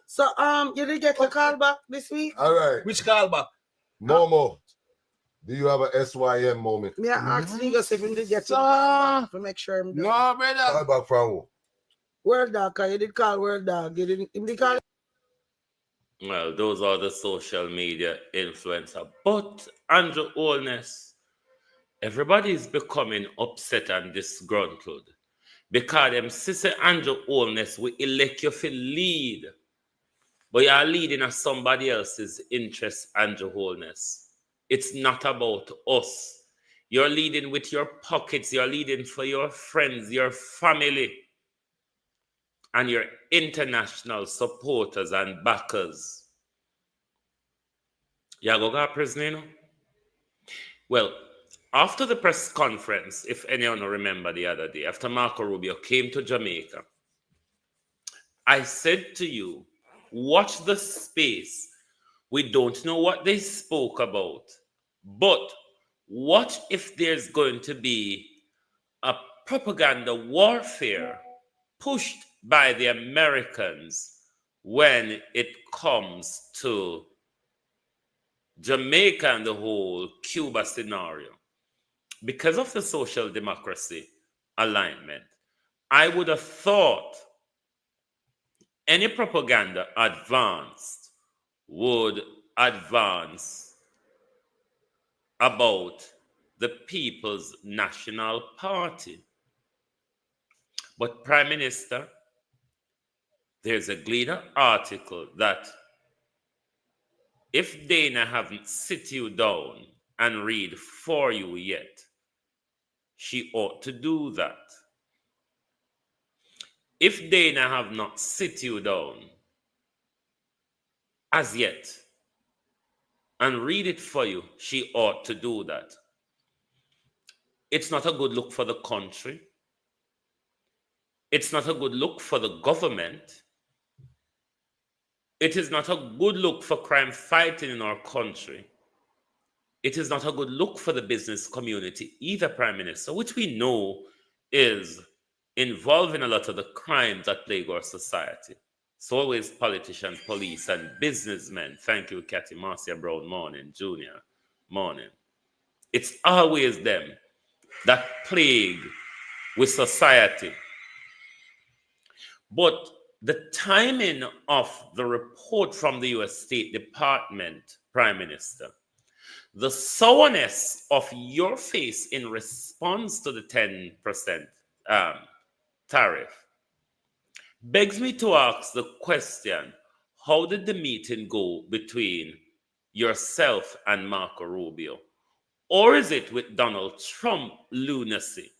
So you did get the call back this week? All right. Which call back? Momo, do you have a SYM moment? Yeah, ask Niggas if you did get the call back to make sure I'm done. No, brother. Call back from who? Word dog, cause you did call Word dog. You didn't call. Well, those are the social media influencer. But Andrew Holness, everybody is becoming upset and disgruntled because them sister Andrew Holness will elect you to lead, but you are leading as somebody else's interest, Andrew Holness. It's not about us. You're leading with your pockets. You're leading for your friends, your family. and your international supporters and backers. You go to prison, you know? Well, after the press conference, if anyone remember the other day, after Marco Rubio came to Jamaica, I said to you, watch the space. We don't know what they spoke about, but what if there's going to be a propaganda warfare pushed by the Americans when it comes to Jamaica and the whole Cuba scenario? Because of the social democracy alignment, I would have thought any propaganda advanced would advance about the People's National Party. But Prime Minister, there's a Gleaner article that if Dana haven't sit you down and read for you yet, she ought to do that. If Dana have not sit you down as yet and read it for you, she ought to do that. It's not a good look for the country. It's not a good look for the government. It is not a good look for crime fighting in our country. It is not a good look for the business community either, Prime Minister, which we know is involved in a lot of the crimes that plague our society. It's always politicians, police, and businessmen. Thank you, Cathy Marcia Brown, morning, Junior, morning. It's always them that plague with society. But the timing of the report from the US State Department, Prime Minister, the sourness of your face in response to the 10% tariff begs me to ask the question, how did the meeting go between yourself and Marco Rubio? Or is it with Donald Trump lunacy?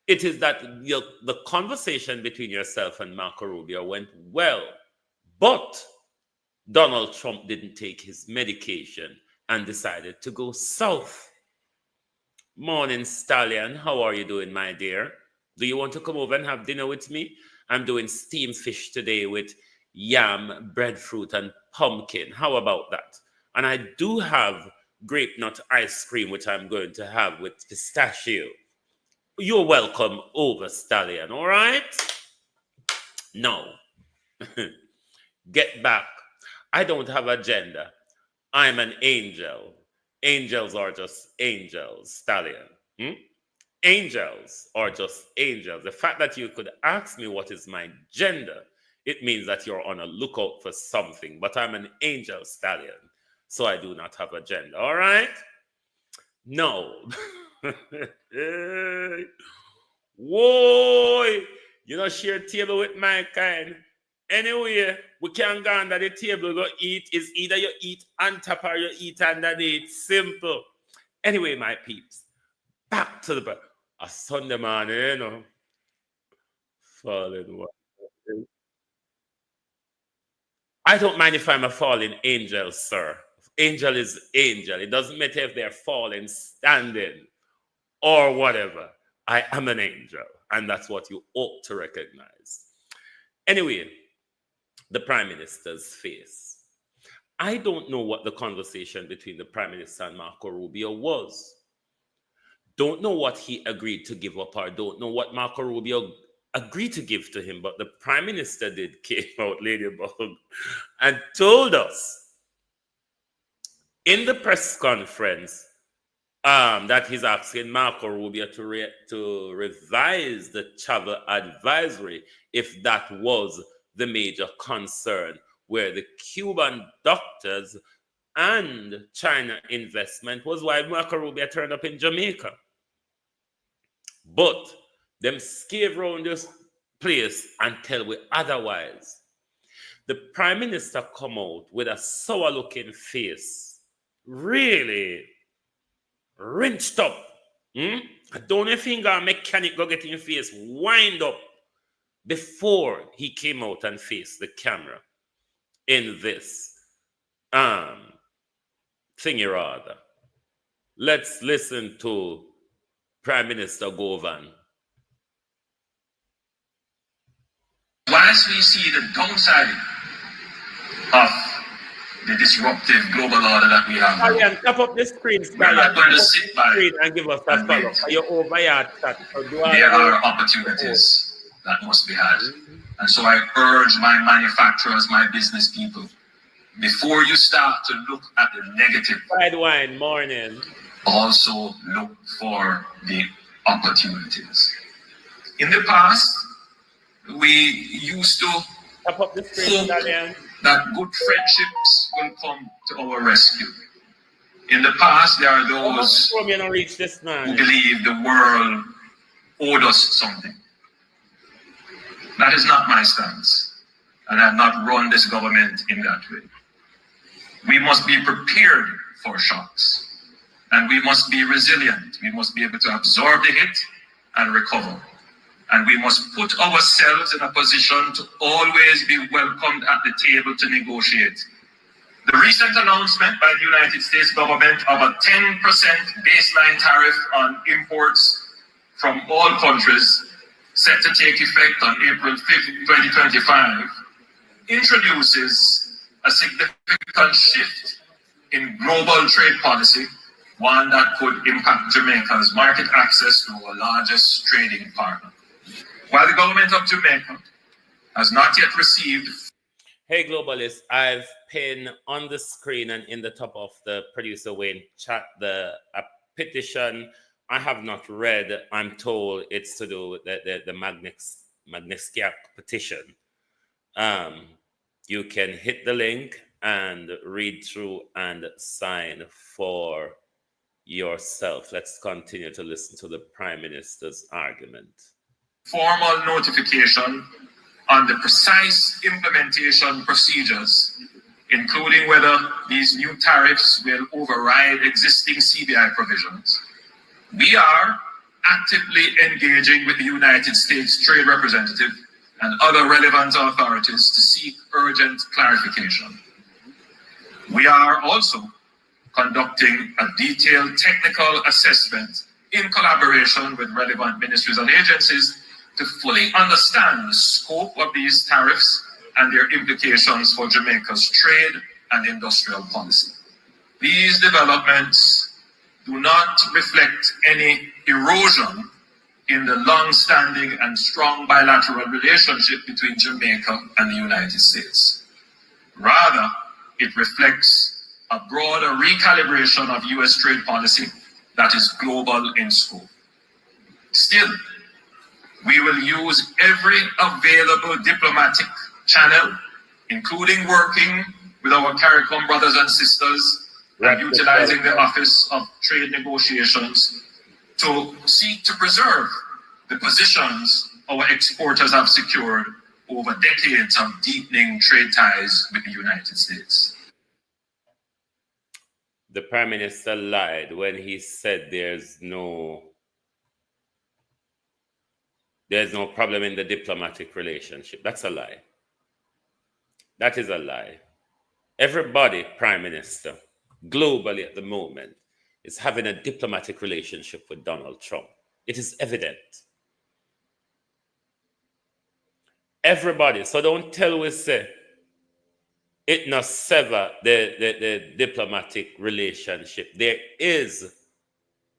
It is that the conversation between yourself and Marco Rubio went well, but Donald Trump didn't take his medication and decided to go south. Morning, Stallion. How are you doing, my dear? Do you want to come over and have dinner with me? I'm doing steamed fish today with yam, breadfruit, and pumpkin. How about that? And I do have grape nut ice cream, which I'm going to have with pistachio. You're welcome over, Stallion, all right? No. Get back. I don't have agenda. I'm an angel. Angels are just angels, Stallion. Angels are just angels. The fact that you could ask me what is my gender, it means that you're on a lookout for something. But I'm an angel, Stallion, so I do not have a gender, all right? No. Whoa, you know, share table with my kind. Anyway, we can go under the table, go eat. Is either you eat on top or you eat underneath. Simple. Anyway, my peeps, back to the a Sunday morning, you know. Falling one. I don't mind if I'm a fallen angel, sir. Angel is angel. It doesn't matter if they're falling, standing, or whatever. I am an angel, and that's what you ought to recognize. Anyway, the Prime Minister's face. I don't know what the conversation between the Prime Minister and Marco Rubio was. Don't know what he agreed to give up, or don't know what Marco Rubio agreed to give to him, but the Prime Minister came out, Ladybug, and told us in the press conference that he's asking Marco Rubio to revise the travel advisory if that was the major concern, where the Cuban doctors and China investment was why Marco Rubio turned up in Jamaica. But them scave around this place and tell we otherwise. The Prime Minister come out with a sour-looking face, really rinsed up. I don't know if he got a mechanic go get in your face, wind up. before he came out and faced the camera in this thingy rather. Let's listen to Prime Minister Govan. Once we see the downside of the disruptive global order that we have, Stallion, tap up the screen, we're not going to sit by and give us a follow. You're over here, there are opportunities that must be had. And so I urge my manufacturers, my business people, before you start to look at the negative, fried wine, morning, also look for the opportunities. In the past, we used to hope that good friendships will come to our rescue. In the past, there are those who believe the world owed us something. That is not my stance, and I have not run this government in that way. We must be prepared for shocks, and we must be resilient. We must be able to absorb the hit and recover. And we must put ourselves in a position to always be welcomed at the table to negotiate. The recent announcement by the United States government of a 10% baseline tariff on imports from all countries set to take effect on April 5th, 2025, introduces a significant shift in global trade policy, one that could impact Jamaica's market access to our largest trading partner. While the government of Jamaica has not yet received... Hey, Globalists, I've pinned on the screen and in the top of the producer Wayne chat a petition I have not read. I'm told it's to do with the Magnitsky petition. You can hit the link and read through and sign for yourself. Let's continue to listen to the Prime Minister's argument. Formal notification on the precise implementation procedures, including whether these new tariffs will override existing CBI provisions. We are actively engaging with the United States Trade Representative and other relevant authorities to seek urgent clarification. We are also conducting a detailed technical assessment in collaboration with relevant ministries and agencies to fully understand the scope of these tariffs and their implications for Jamaica's trade and industrial policy. These developments do not reflect any erosion in the long-standing and strong bilateral relationship between Jamaica and the United States. Rather, it reflects a broader recalibration of U.S. trade policy that is global in scope. Still, we will use every available diplomatic channel, including working with our CARICOM brothers and sisters and utilizing the Office of Trade Negotiations to seek to preserve the positions our exporters have secured over decades of deepening trade ties with the United States. The Prime Minister lied when he said there's no problem in the diplomatic relationship. That's a lie. That is a lie. Everybody, Prime Minister, globally at the moment, is having a diplomatic relationship with Donald Trump. It is evident. Everybody. So don't tell we say it not sever the diplomatic relationship. There is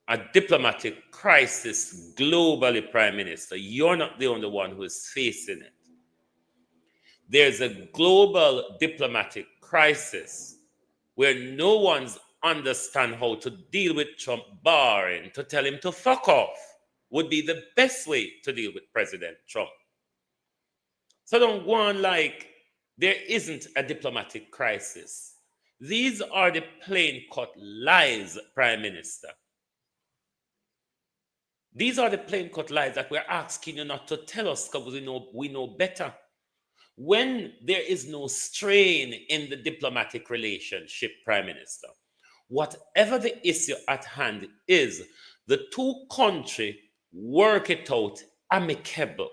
a diplomatic crisis globally, Prime Minister. You're not the only one who is facing it. There's a global diplomatic crisis where no one's understand how to deal with Trump, barring to tell him to fuck off would be the best way to deal with President Trump. So don't go on like there isn't a diplomatic crisis. These are the plain cut lies, Prime Minister. These are the plain cut lies that we're asking you not to tell us because we know better. When there is no strain in the diplomatic relationship, Prime Minister, whatever the issue at hand is, the two countries work it out amicable.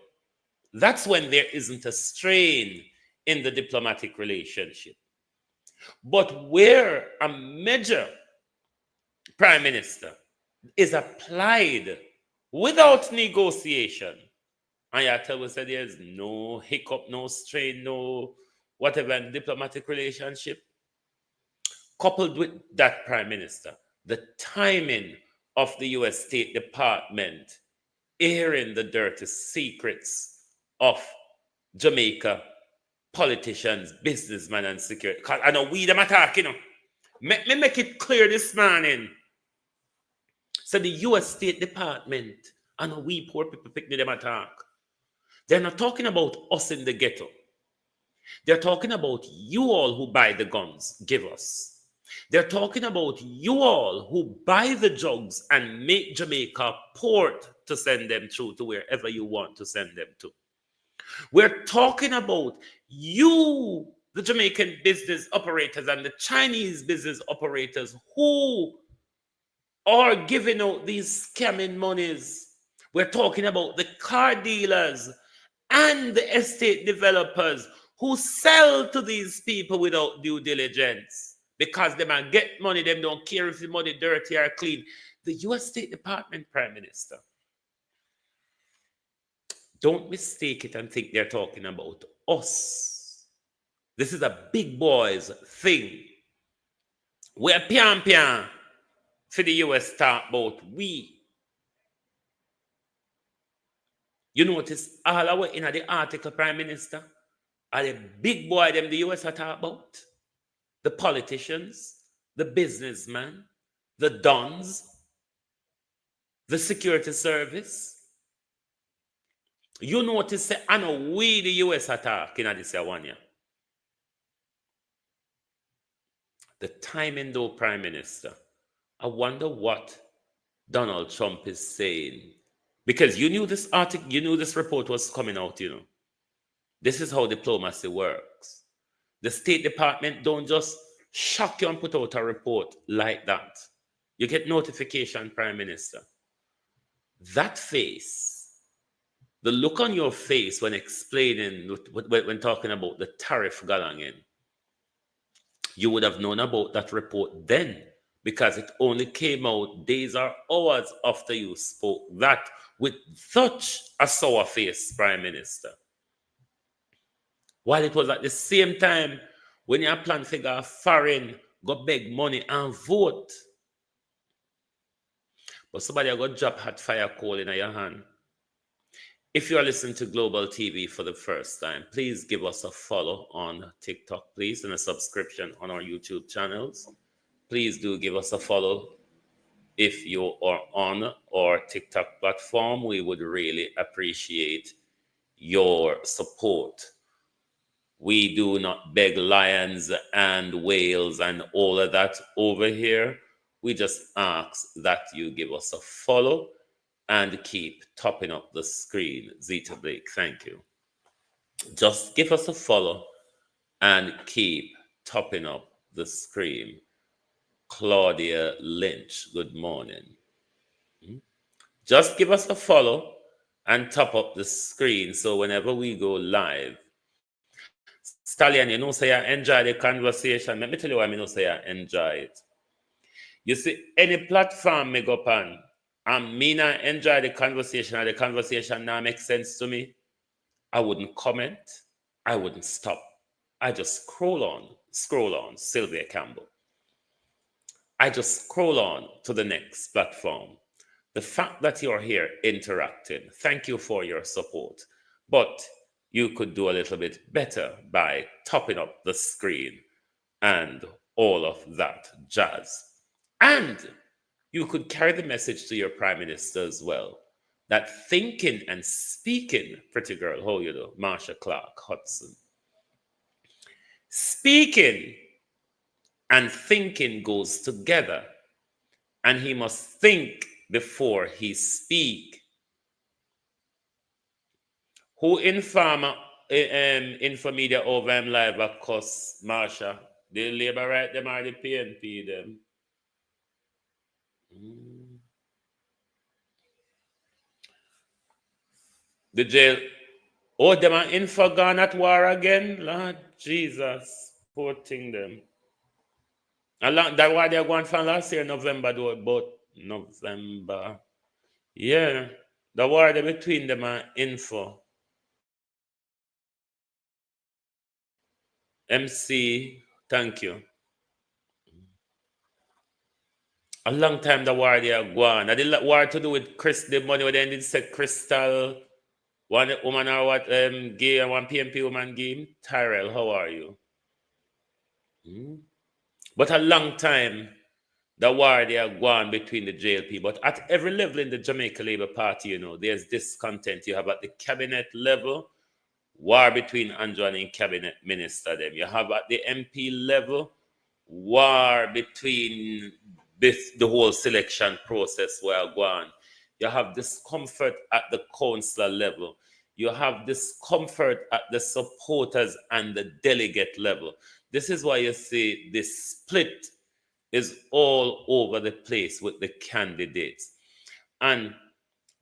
That's when there isn't a strain in the diplomatic relationship. But where a major prime minister is applied without negotiation, and you tell us that there's no hiccup, no strain, no whatever in diplomatic relationship, coupled with that prime minister, the timing of the US State Department airing the dirty secrets of Jamaica politicians, businessmen, and security. Because I know we them attack, you know. Let me make it clear this morning. So the US State Department and we poor people pick them attack. They're not talking about us in the ghetto. They're talking about you all who buy the guns, give us. They're talking about you all who buy the drugs and make Jamaica a port to send them through to wherever you want to send them to. We're talking about you, the Jamaican business operators and the Chinese business operators who are giving out these scamming monies. We're talking about the car dealers and the estate developers who sell to these people without due diligence because they might get money, them don't care if the money dirty or clean. The US State Department, Prime Minister, don't mistake it and think they're talking about us. This is a big boys thing. We're pian for the US talk about we. You notice all our in the article, Prime Minister, are the big boy them the US are talking about. The politicians, the businessmen, the dons, the security service. You notice say, I know we the US are talking at this 1 year. The timing though, Prime Minister, I wonder what Donald Trump is saying. Because you knew this article, you knew this report was coming out, you know. This is how diplomacy works. The State Department don't just shock you and put out a report like that. You get notification, Prime Minister. That face, the look on your face when explaining, when talking about the tariff galanging, you would have known about that report then because it only came out days or hours after you spoke that with such a sour face, Prime Minister. While it was at the same time when you plan to go foreign, go beg money and vote. But somebody got drop hot fire coal in your hand. If you are listening to Global TV for the first time, please give us a follow on TikTok, please, and a subscription on our YouTube channels. Please do give us a follow if you are on our TikTok platform. We would really appreciate your support. We do not beg lions and whales and all of that over here. We just ask that you give us a follow and keep topping up the screen. Zeta Blake, thank you. Just give us a follow and keep topping up the screen. Claudia Lynch, good morning. Just give us a follow and top up the screen so whenever we go live, Stallion, you know, say I enjoy the conversation. Let me tell you why I know say I enjoy it. You see, any platform me go on, and me not enjoy the conversation, or the conversation now makes sense to me, I wouldn't comment, I wouldn't stop. I just scroll on, Sylvia Campbell. I just scroll on to the next platform. The fact that you're here interacting, thank you for your support. But you could do a little bit better by topping up the screen and all of that jazz. And you could carry the message to your Prime Minister as well, that thinking and speaking, pretty girl, how you do, Marsha Clark Hudson. Speaking and thinking goes together, and he must think before he speak. Who inform Infomedia over him live, of course, Marsha. The labor right them are the PNP them. The jail Oh, them are info gone at war again? Lord Jesus, poor thing them. That's why they're going from last year, November, though, about November. Yeah, the war between them and info. MC, thank you. A long time the war they are gone. I did war to do with Chris, the money where they did say Crystal, one woman or what gay and one PMP woman game. Tyrell, how are you? But a long time the war they are gone between the JLP. But at every level in the Jamaica Labour Party, you know, there's discontent. You have at the cabinet level, war between Andrew and the cabinet minister them. You have at the MP level, war between the whole selection process where gone. You have discomfort at the councillor level. You have discomfort at the supporters and the delegate level. This is why you see this split is all over the place with the candidates. And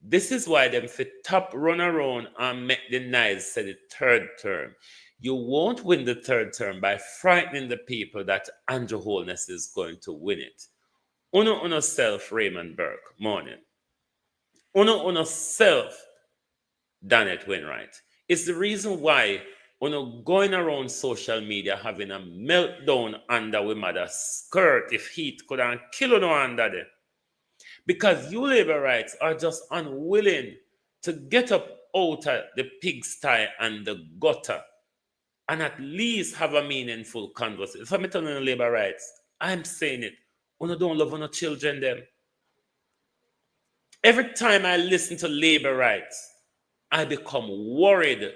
this is why them fit top run around and make the nice say the third term. You won't win the third term by frightening the people that Andrew Holness is going to win it. Uno self, Raymond Burke, morning. Uno self, Danet Wainwright. It's the reason why uno going around social media having a meltdown under we mother's skirt if heat could have kill uno under there. Because you labor rights are just unwilling to get up out of the pigsty and the gutter and at least have a meaningful conversation. If I'm telling labor rights, I'm saying it. Uno don't love uno children them. Every time I listen to labor rights, I become worried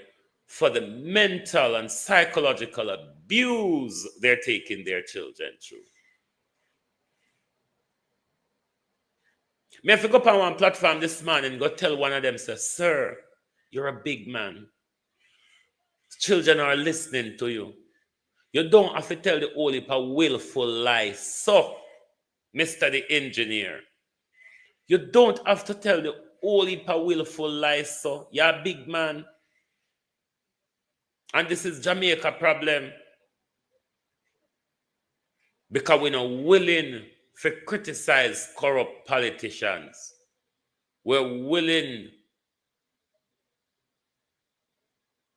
for the mental and psychological abuse they're taking their children through. Me have to go up on one platform this morning and go tell one of them, say, sir, you're a big man. Children are listening to you. You don't have to tell the whole heap of willful lies. So, Mr. the engineer, you don't have to tell the whole heap of willful lies. So, you're a big man. And this is Jamaica problem. Because we're not willing to criticize corrupt politicians. We're willing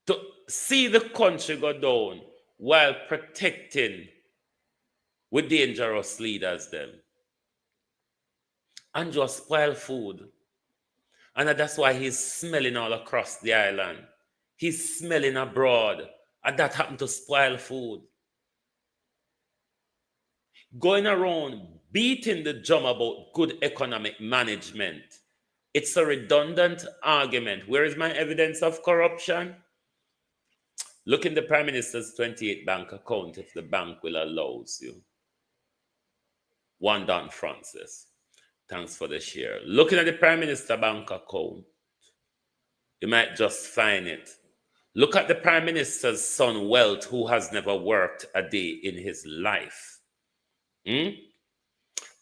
to see the country go down while protecting with dangerous leaders them. And just spoil food. And that's why he's smelling all across the island. He's smelling abroad. And that happened to spoil food. Going around beating the drum about good economic management. It's a redundant argument. Where is my evidence of corruption? Look in the Prime Minister's 28 bank account if the bank will allow you. One Don Francis. Thanks for the share. Looking at the Prime Minister bank account, you might just find it. Look at the Prime Minister's son, Wealth, who has never worked a day in his life.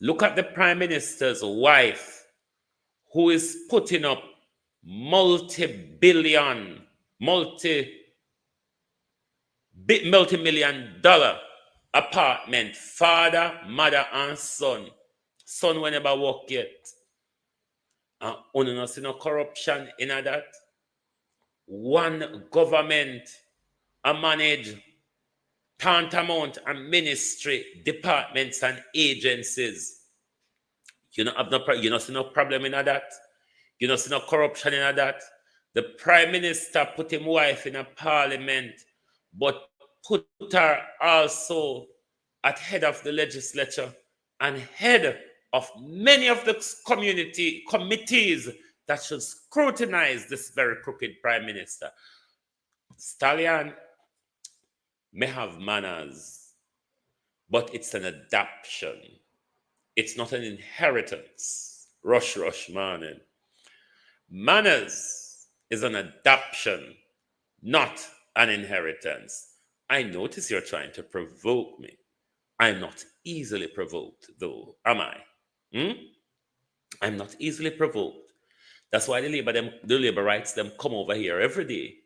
Look at the Prime Minister's wife, who is putting up multi-million dollar apartment, father, mother, and son. Son will never work yet. And you don't see no corruption in that. One government manage tantamount and ministry, departments and agencies. You don't have you see no problem in that. You don't see no corruption in that. The Prime Minister put his wife in a parliament, but put her also at head of the legislature and head of many of the community committees that should scrutinize this very crooked Prime Minister. Stallion may have manners, but it's an adoption. It's not an inheritance. Rush, morning. Manners is an adoption, not an inheritance. I notice you're trying to provoke me. I'm not easily provoked, though, am I? I'm not easily provoked. That's why the labor rights them come over here every day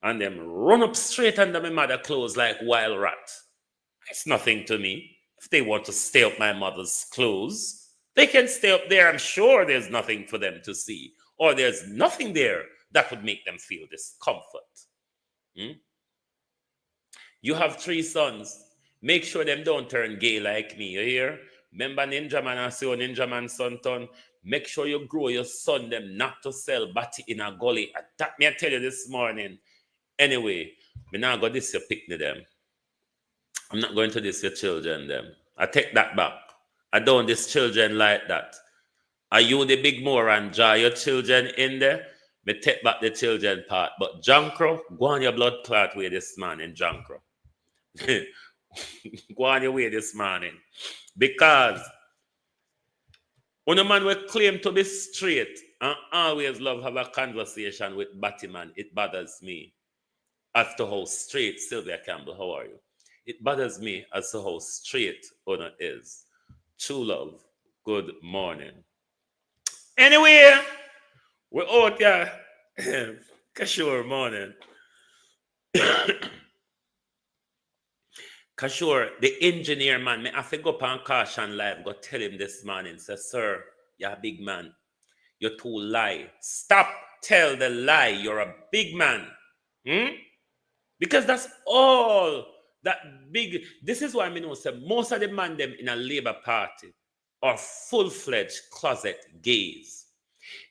and them run up straight under my mother clothes like wild rat. It's nothing to me. If they want to stay up my mother's clothes, they can stay up there. I'm sure there's nothing for them to see, or there's nothing there that would make them feel discomfort. You have 3 sons. Make sure them don't turn gay like me. You hear? Remember Ninja Man and say, Ninja Man son turn. Make sure you grow your son them not to sell batty in a gully. That me I tell you this morning. Anyway, me now go this your picnic them. I'm not going to this your children them. I take that back. I don't this children like that. Are you the big moron, jar your children in there? Me take back the children part. But Jankro, go on your blood clot way this morning, Jankro. Go on your way this morning. Because when a man will claim to be straight and always love have a conversation with Batman, it bothers me as to how straight Sylvia Campbell, how are you? It bothers me as to how straight Una is. True love, good morning. Anyway, we're out here. Kashur morning. Kashur, the engineer man, me have to go up on Caution Live, go tell him this morning, say, sir, you're a big man. You're too lie. Stop, tell the lie. You're a big man. Because that's all that big. This is why I know, say, most of the man them in a Labour Party are full-fledged closet gays.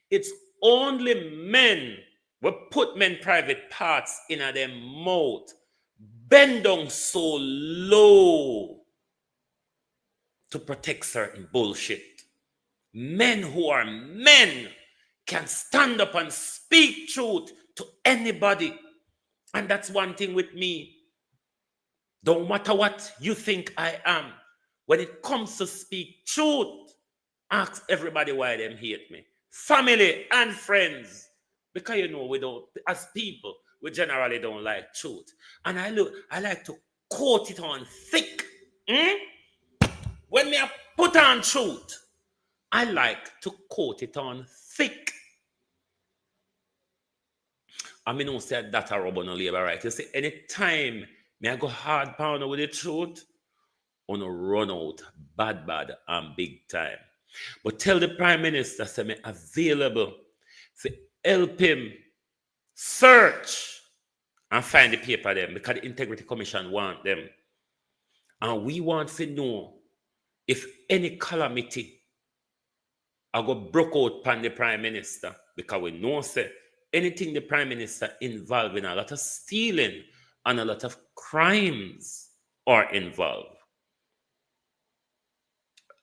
It's only men will put men private parts in a them mouth, bend down so low to protect certain bullshit. Men who are men can stand up and speak truth to anybody. And that's one thing with me. Don't matter what you think I am. When it comes to speak truth, ask everybody why they hate me. Family and friends. Because you know, we don't, as people, we generally don't like truth. And I like to quote it on thick. When me put on truth, I like to quote it on thick. I mean, don't say that a rub on a labor right. You see, anytime me I go hard pound with the truth, on a run out bad and big time. But tell the Prime Minister, say me available to help him search and find the paper them, because the Integrity Commission want them. And we want to know if any calamity I go broke out upon the Prime Minister, because we know say anything the Prime Minister involved in, a lot of stealing and a lot of crimes are involved.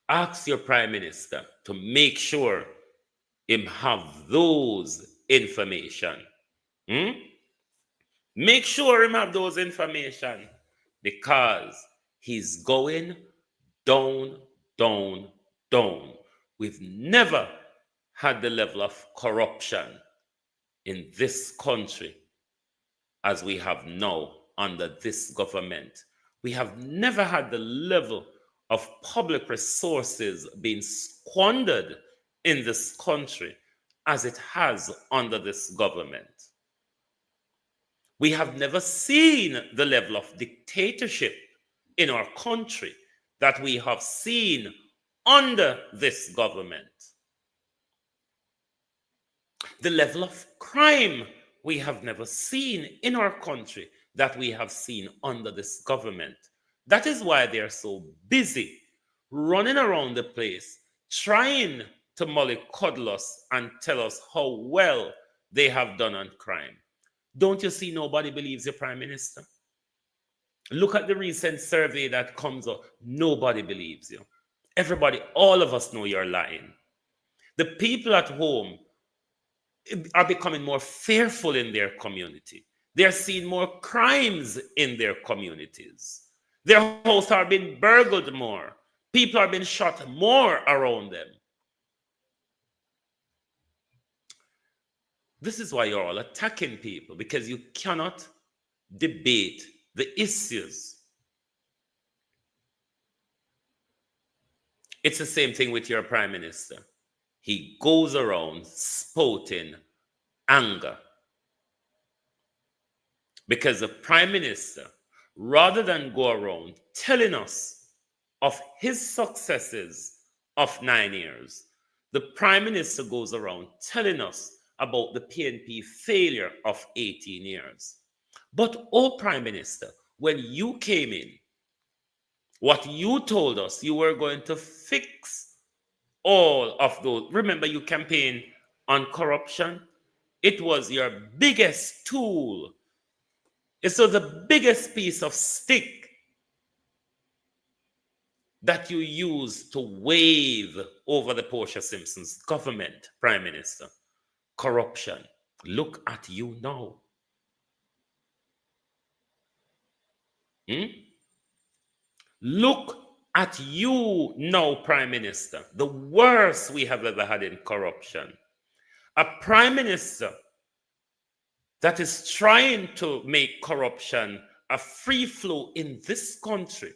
Ask your Prime Minister to make sure him have those information. Make sure him have those information, because he's going down. We've never had the level of corruption in this country as we have now under this government. We have never had the level of public resources being squandered in this country as it has under this government. We have never seen the level of dictatorship in our country that we have seen under this government. The level of crime we have never seen in our country that we have seen under this government. That is why they are so busy running around the place trying to mollycoddle us and tell us how well they have done on crime. Don't you see nobody believes the Prime Minister? Look at the recent survey that comes up. Nobody believes you. Everybody, all of us know you're lying. The people at home are becoming more fearful in their community. They're seeing more crimes in their communities. Their houses are being burgled more. People are being shot more around them. This is why you're all attacking people, because you cannot debate the issues. It's the same thing with your Prime Minister. He goes around spouting anger. Because the Prime Minister, rather than go around telling us of his successes of 9 years, the Prime Minister goes around telling us about the PNP failure of 18 years. But, oh Prime Minister, when you came in, what you told us, you were going to fix all of those. Remember, you campaigned on corruption? It was your biggest tool. It's so the biggest piece of stick that you use to wave over the Portia Simpson's government, Prime Minister. Corruption. Look at you now. Look at you now, Prime Minister. The worst we have ever had in corruption. A Prime Minister that is trying to make corruption a free flow in this country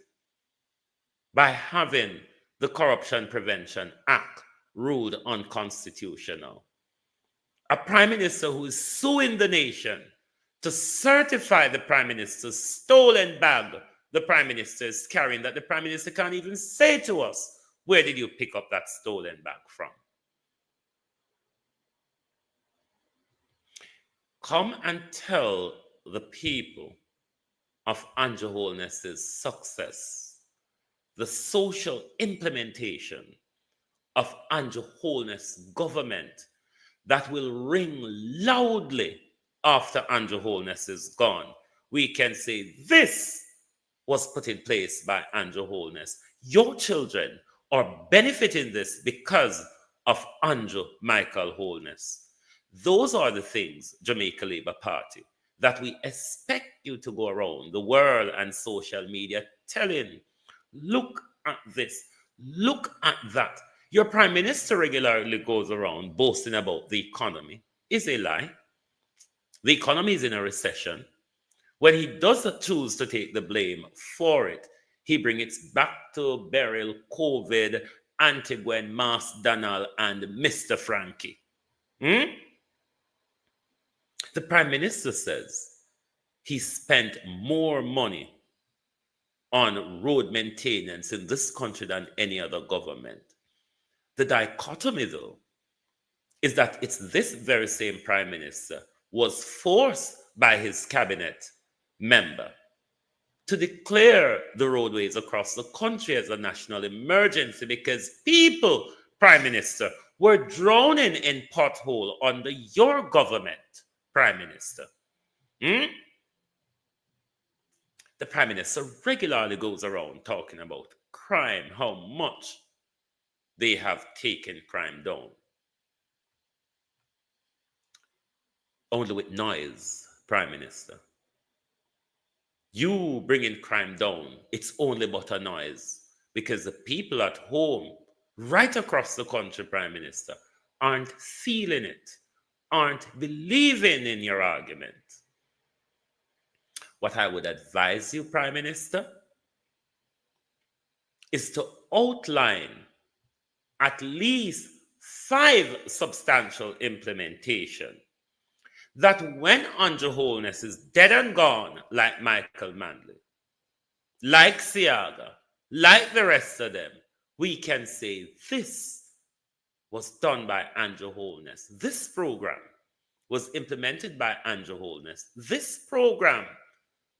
by having the Corruption Prevention Act ruled unconstitutional. A Prime Minister who is suing the nation to certify the Prime Minister's stolen bag the Prime Minister is carrying, that the Prime Minister can't even say to us, where did you pick up that stolen bag from? Come and tell the people of Andrew Holness's success, the social implementation of Andrew Holness government that will ring loudly after Andrew Holness is gone. We can say this was put in place by Andrew Holness. Your children are benefiting this because of Andrew Michael Holness. Those are the things, Jamaica Labour Party, that we expect you to go around the world and social media telling, look at this, look at that. Your Prime Minister regularly goes around boasting about the economy. Is a lie. The economy is in a recession. When he doesn't choose to take the blame for it, he brings it back to Beryl, COVID, Antiguen, Mas Donald, and Mr. Frankie. The Prime Minister says he spent more money on road maintenance in this country than any other government. The dichotomy, though, is that it's this very same Prime Minister was forced by his cabinet member to declare the roadways across the country as a national emergency because people, Prime Minister, were drowning in pothole under your government, Prime Minister. The Prime Minister regularly goes around talking about crime, how much they have taken crime down. Only with noise, Prime Minister. You bringing crime down, it's only but a noise because the people at home, right across the country, Prime Minister, aren't feeling it, aren't believing in your argument. What I would advise you, Prime Minister, is to outline at least 5 substantial implementation that when Andrew Holness is dead and gone, like Michael Manley, like Siaga, like the rest of them, we can say this was done by Andrew Holness. This program was implemented by Andrew Holness. This program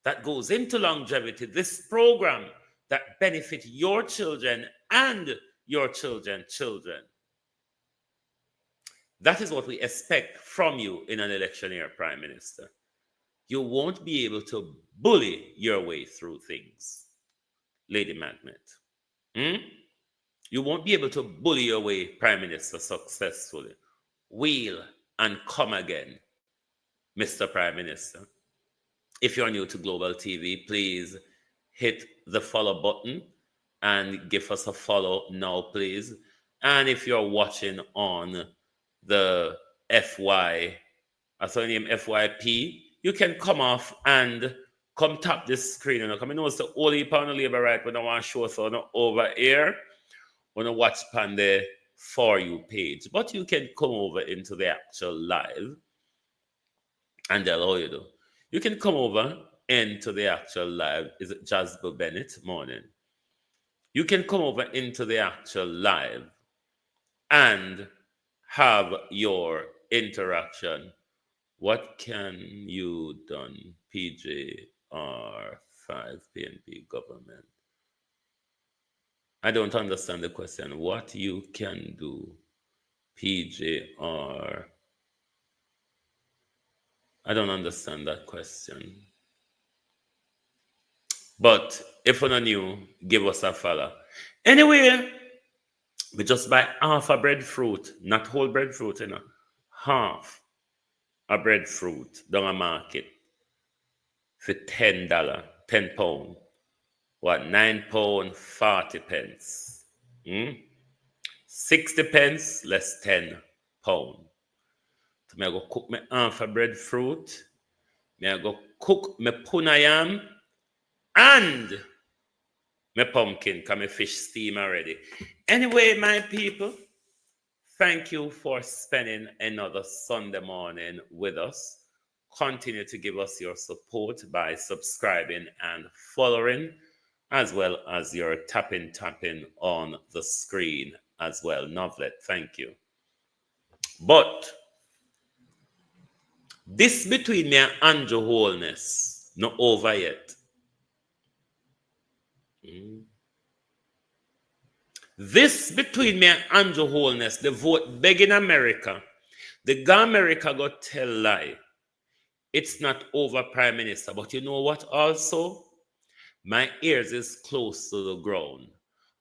that goes into longevity, this program that benefit your children and your children's children. That is what we expect from you in an election year, Prime Minister. You won't be able to bully your way through things, Lady Magnet. You won't be able to bully your way, Prime Minister, successfully. Wheel and come again, Mr. Prime Minister. If you're new to Global TV, please hit the follow button and give us a follow now, please. And if you're watching on the FYP, you can come off and come tap this screen. And come know it's the only panel of labor right, but I want to show us on over here. Want to watch on the For You page. But you can come over into the actual live and they'll allow you to. You can come over into the actual live. Is it Jasper Bennett? Morning. You can come over into the actual live and have your interaction. What can you done, PJR 5 PNP government? I don't understand the question. What you can do, PJR? I don't understand that question. But if you're not new, give us a follow. Anyway, we just buy half a breadfruit, not whole breadfruit, you know. Half a breadfruit down a market for $10, 10 pound. What, £9 40 pence? 60 pence less 10 pound. So I go cook my half a breadfruit. I go cook my puna yam and my pumpkin, because my fish steam already. Anyway, my people, thank you for spending another Sunday morning with us. Continue to give us your support by subscribing and following, as well as your tapping on the screen as well. Novlet, thank you. But this between me and Andrew Holness, not over yet. This between me and Andrew Holness, the vote begging America, the America got tell lie. It's not over, Prime Minister. But you know what also? My ears is close to the ground.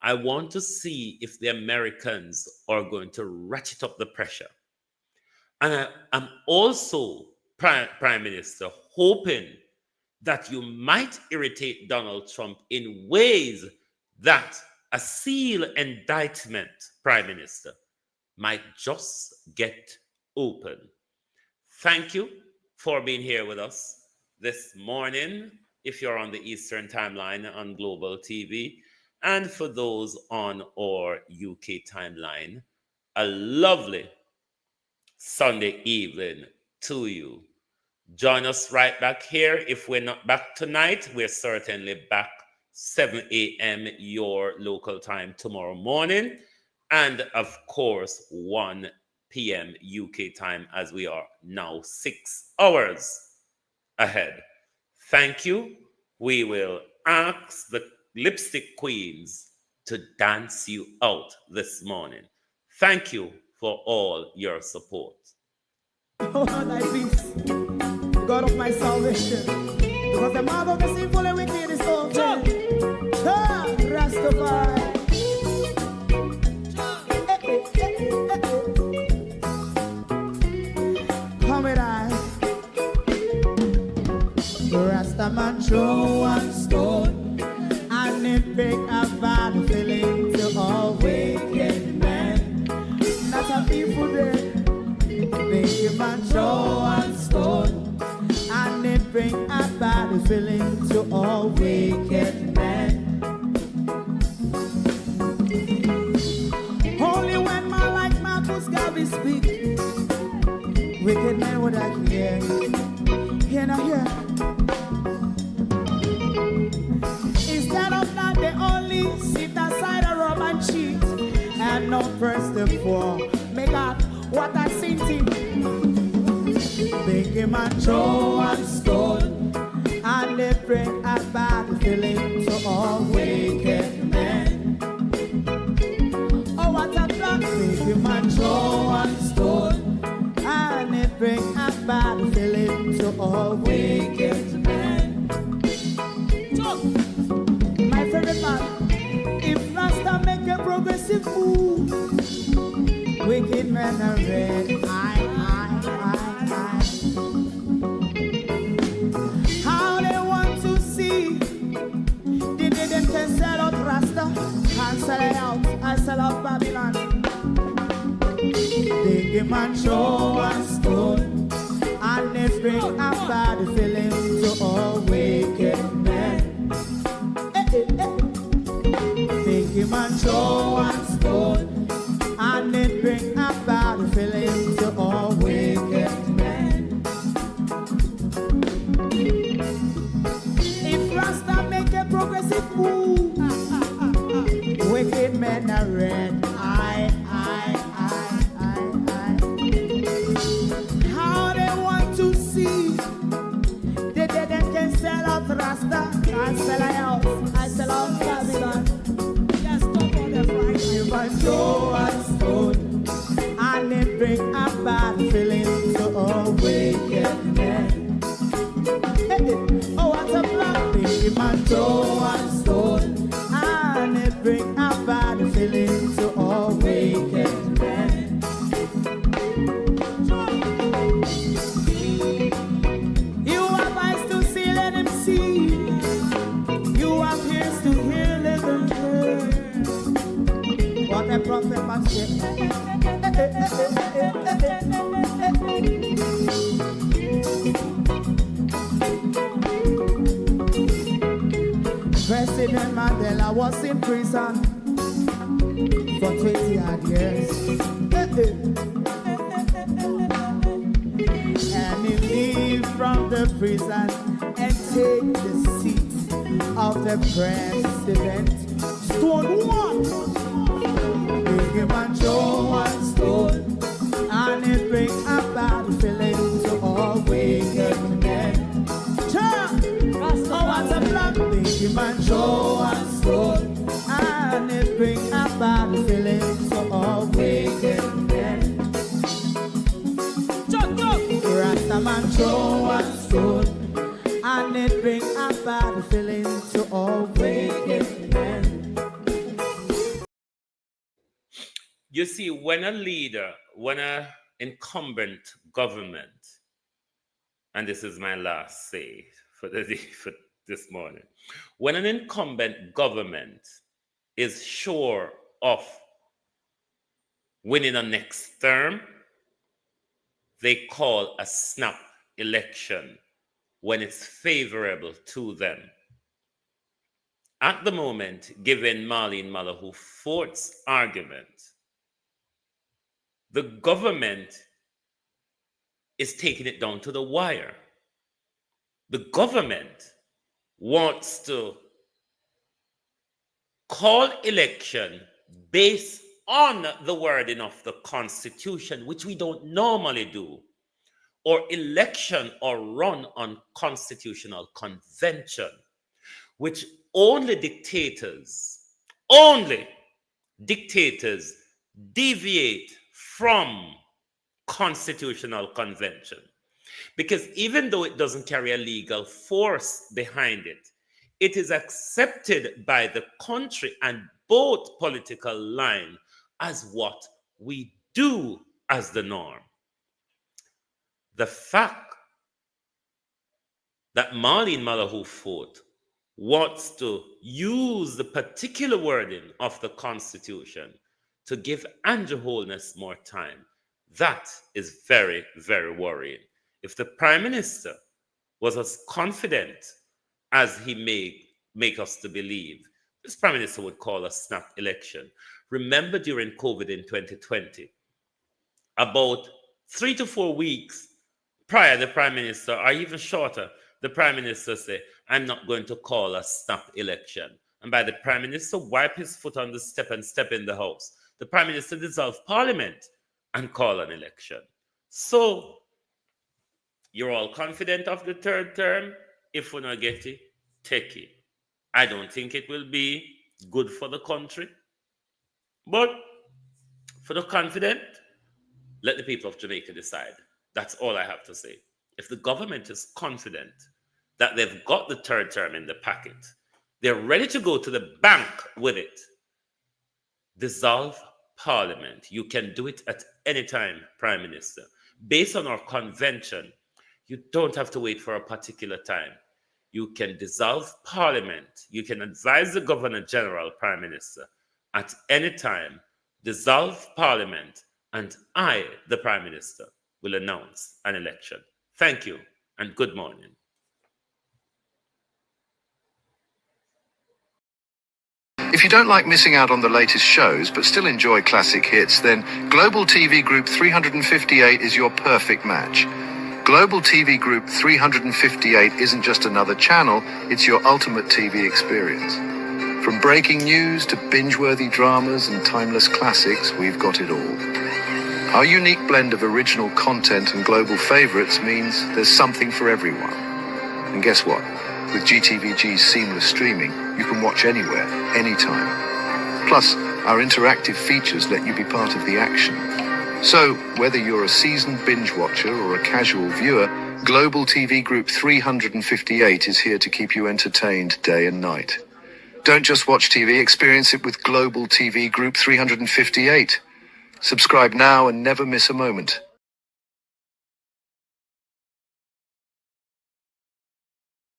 I want to see if the Americans are going to ratchet up the pressure. And I'm also, Prime Minister, hoping that you might irritate Donald Trump in ways that a seal indictment, Prime Minister, might just get open. Thank you for being here with us this morning, if you're on the Eastern timeline on Global TV, and for those on our UK timeline, a lovely Sunday evening to you. Join us right back here. If we're not back tonight, we're certainly back 7 a.m. your local time tomorrow morning, and of course 1 p.m. UK time, as we are now 6 hours ahead. Thank you. We will ask the lipstick queens to dance you out this morning. Thank you for all your support. Oh, thy peace, God of my salvation, because the mouth of the sinful and wicked is open. Rastafari. Come with I. Rastaman throw one stone, and it break a bad feeling to all wicked men. Not a people there. Make a man throw one stone, and it bring a bad feeling to all wicked men. Only when man like Marcus Garvey speak, wicked men would I hear. Hear now hear. Instead of that, they only sit aside and rob and cheat, and not press the poor. Make up what I seen to. Make him a throw and stone, and they bring a bad feeling to all wicked men. Oh, what a plan! Make him a throw and stone, and they bring a bad feeling to all wicked men. So, my favorite man, if Rasta make a progressive move, wicked men are red. How they want to see the day them can sell out Rasta and sell it out and sell out Babylon. They give man throw and stone, and they bring a bad feeling to all wicked men. They give man throw and stone, and they bring a bad feeling to all wicked men. red eye. How they want to see the dead can sell out Rasta. I sell a house, I sell out Babylon. Yes, talk on the Friday. You must throw a stone and it bring a bad feeling to a wicked man. Oh, what a black thing, you must throw a stone and it bring a bad feeling to a wicked man. You have eyes to see, let him see. You have ears to hear, let them hear. What a prophet must say. President Mandela was in prison for 20 odd years. And he leave from the prison and take the seat of the president. Stone one, bring him and throw one stone, and it bring a bad feeling to all wicked men. Oh, what a black bring him and throw one stone, and it bring a bad feeling to all wicked men. Rasta man throw one stone, and it bring a bad feeling to all wicked men. You see, when a leader, when an incumbent government, and this is my last say for this morning, when an incumbent government is sure of winning a next term, they call a snap election when it's favorable to them. At the moment, given Marlene Malahoo Fort's argument, the government is taking it down to the wire. The government wants to call election based on the wording of the Constitution, which we don't normally do, or election or run on constitutional convention, which only dictators deviate from constitutional convention. Because even though it doesn't carry a legal force behind it, it is accepted by the country and both political line as what we do as the norm. The fact that Marlene Malahoo Fort wants to use the particular wording of the Constitution to give Andrew Holness more time, that is very, very worrying. If the Prime Minister was as confident as he make us to believe, this Prime Minister would call a snap election. Remember during COVID in 2020, about 3 to 4 weeks prior, the Prime Minister, or even shorter, the Prime Minister said, I'm not going to call a snap election. And by the Prime Minister wipe his foot on the step and step in the house, the Prime Minister dissolved Parliament and call an election. So, you're all confident of the third term? If we not get it, take it. I don't think it will be good for the country. But for the confident, let the people of Jamaica decide. That's all I have to say. If the government is confident that they've got the third term in the packet, they're ready to go to the bank with it, dissolve Parliament. You can do it at any time, Prime Minister. Based on our convention, you don't have to wait for a particular time. You can dissolve Parliament. You can advise the Governor General, Prime Minister, at any time, dissolve Parliament, and I, the Prime Minister, will announce an election. Thank you, and good morning. If you don't like missing out on the latest shows but still enjoy classic hits, then Global TV Group 358 is your perfect match. Global TV Group 358 isn't just another channel, it's your ultimate TV experience. From breaking news to binge-worthy dramas and timeless classics, we've got it all. Our unique blend of original content and global favorites means there's something for everyone. And guess what? With GTVG's seamless streaming, you can watch anywhere, anytime. Plus, our interactive features let you be part of the action. So, whether you're a seasoned binge watcher or a casual viewer, Global TV Group 358 is here to keep you entertained day and night. Don't just watch TV, experience it with Global TV Group 358. Subscribe now and never miss a moment.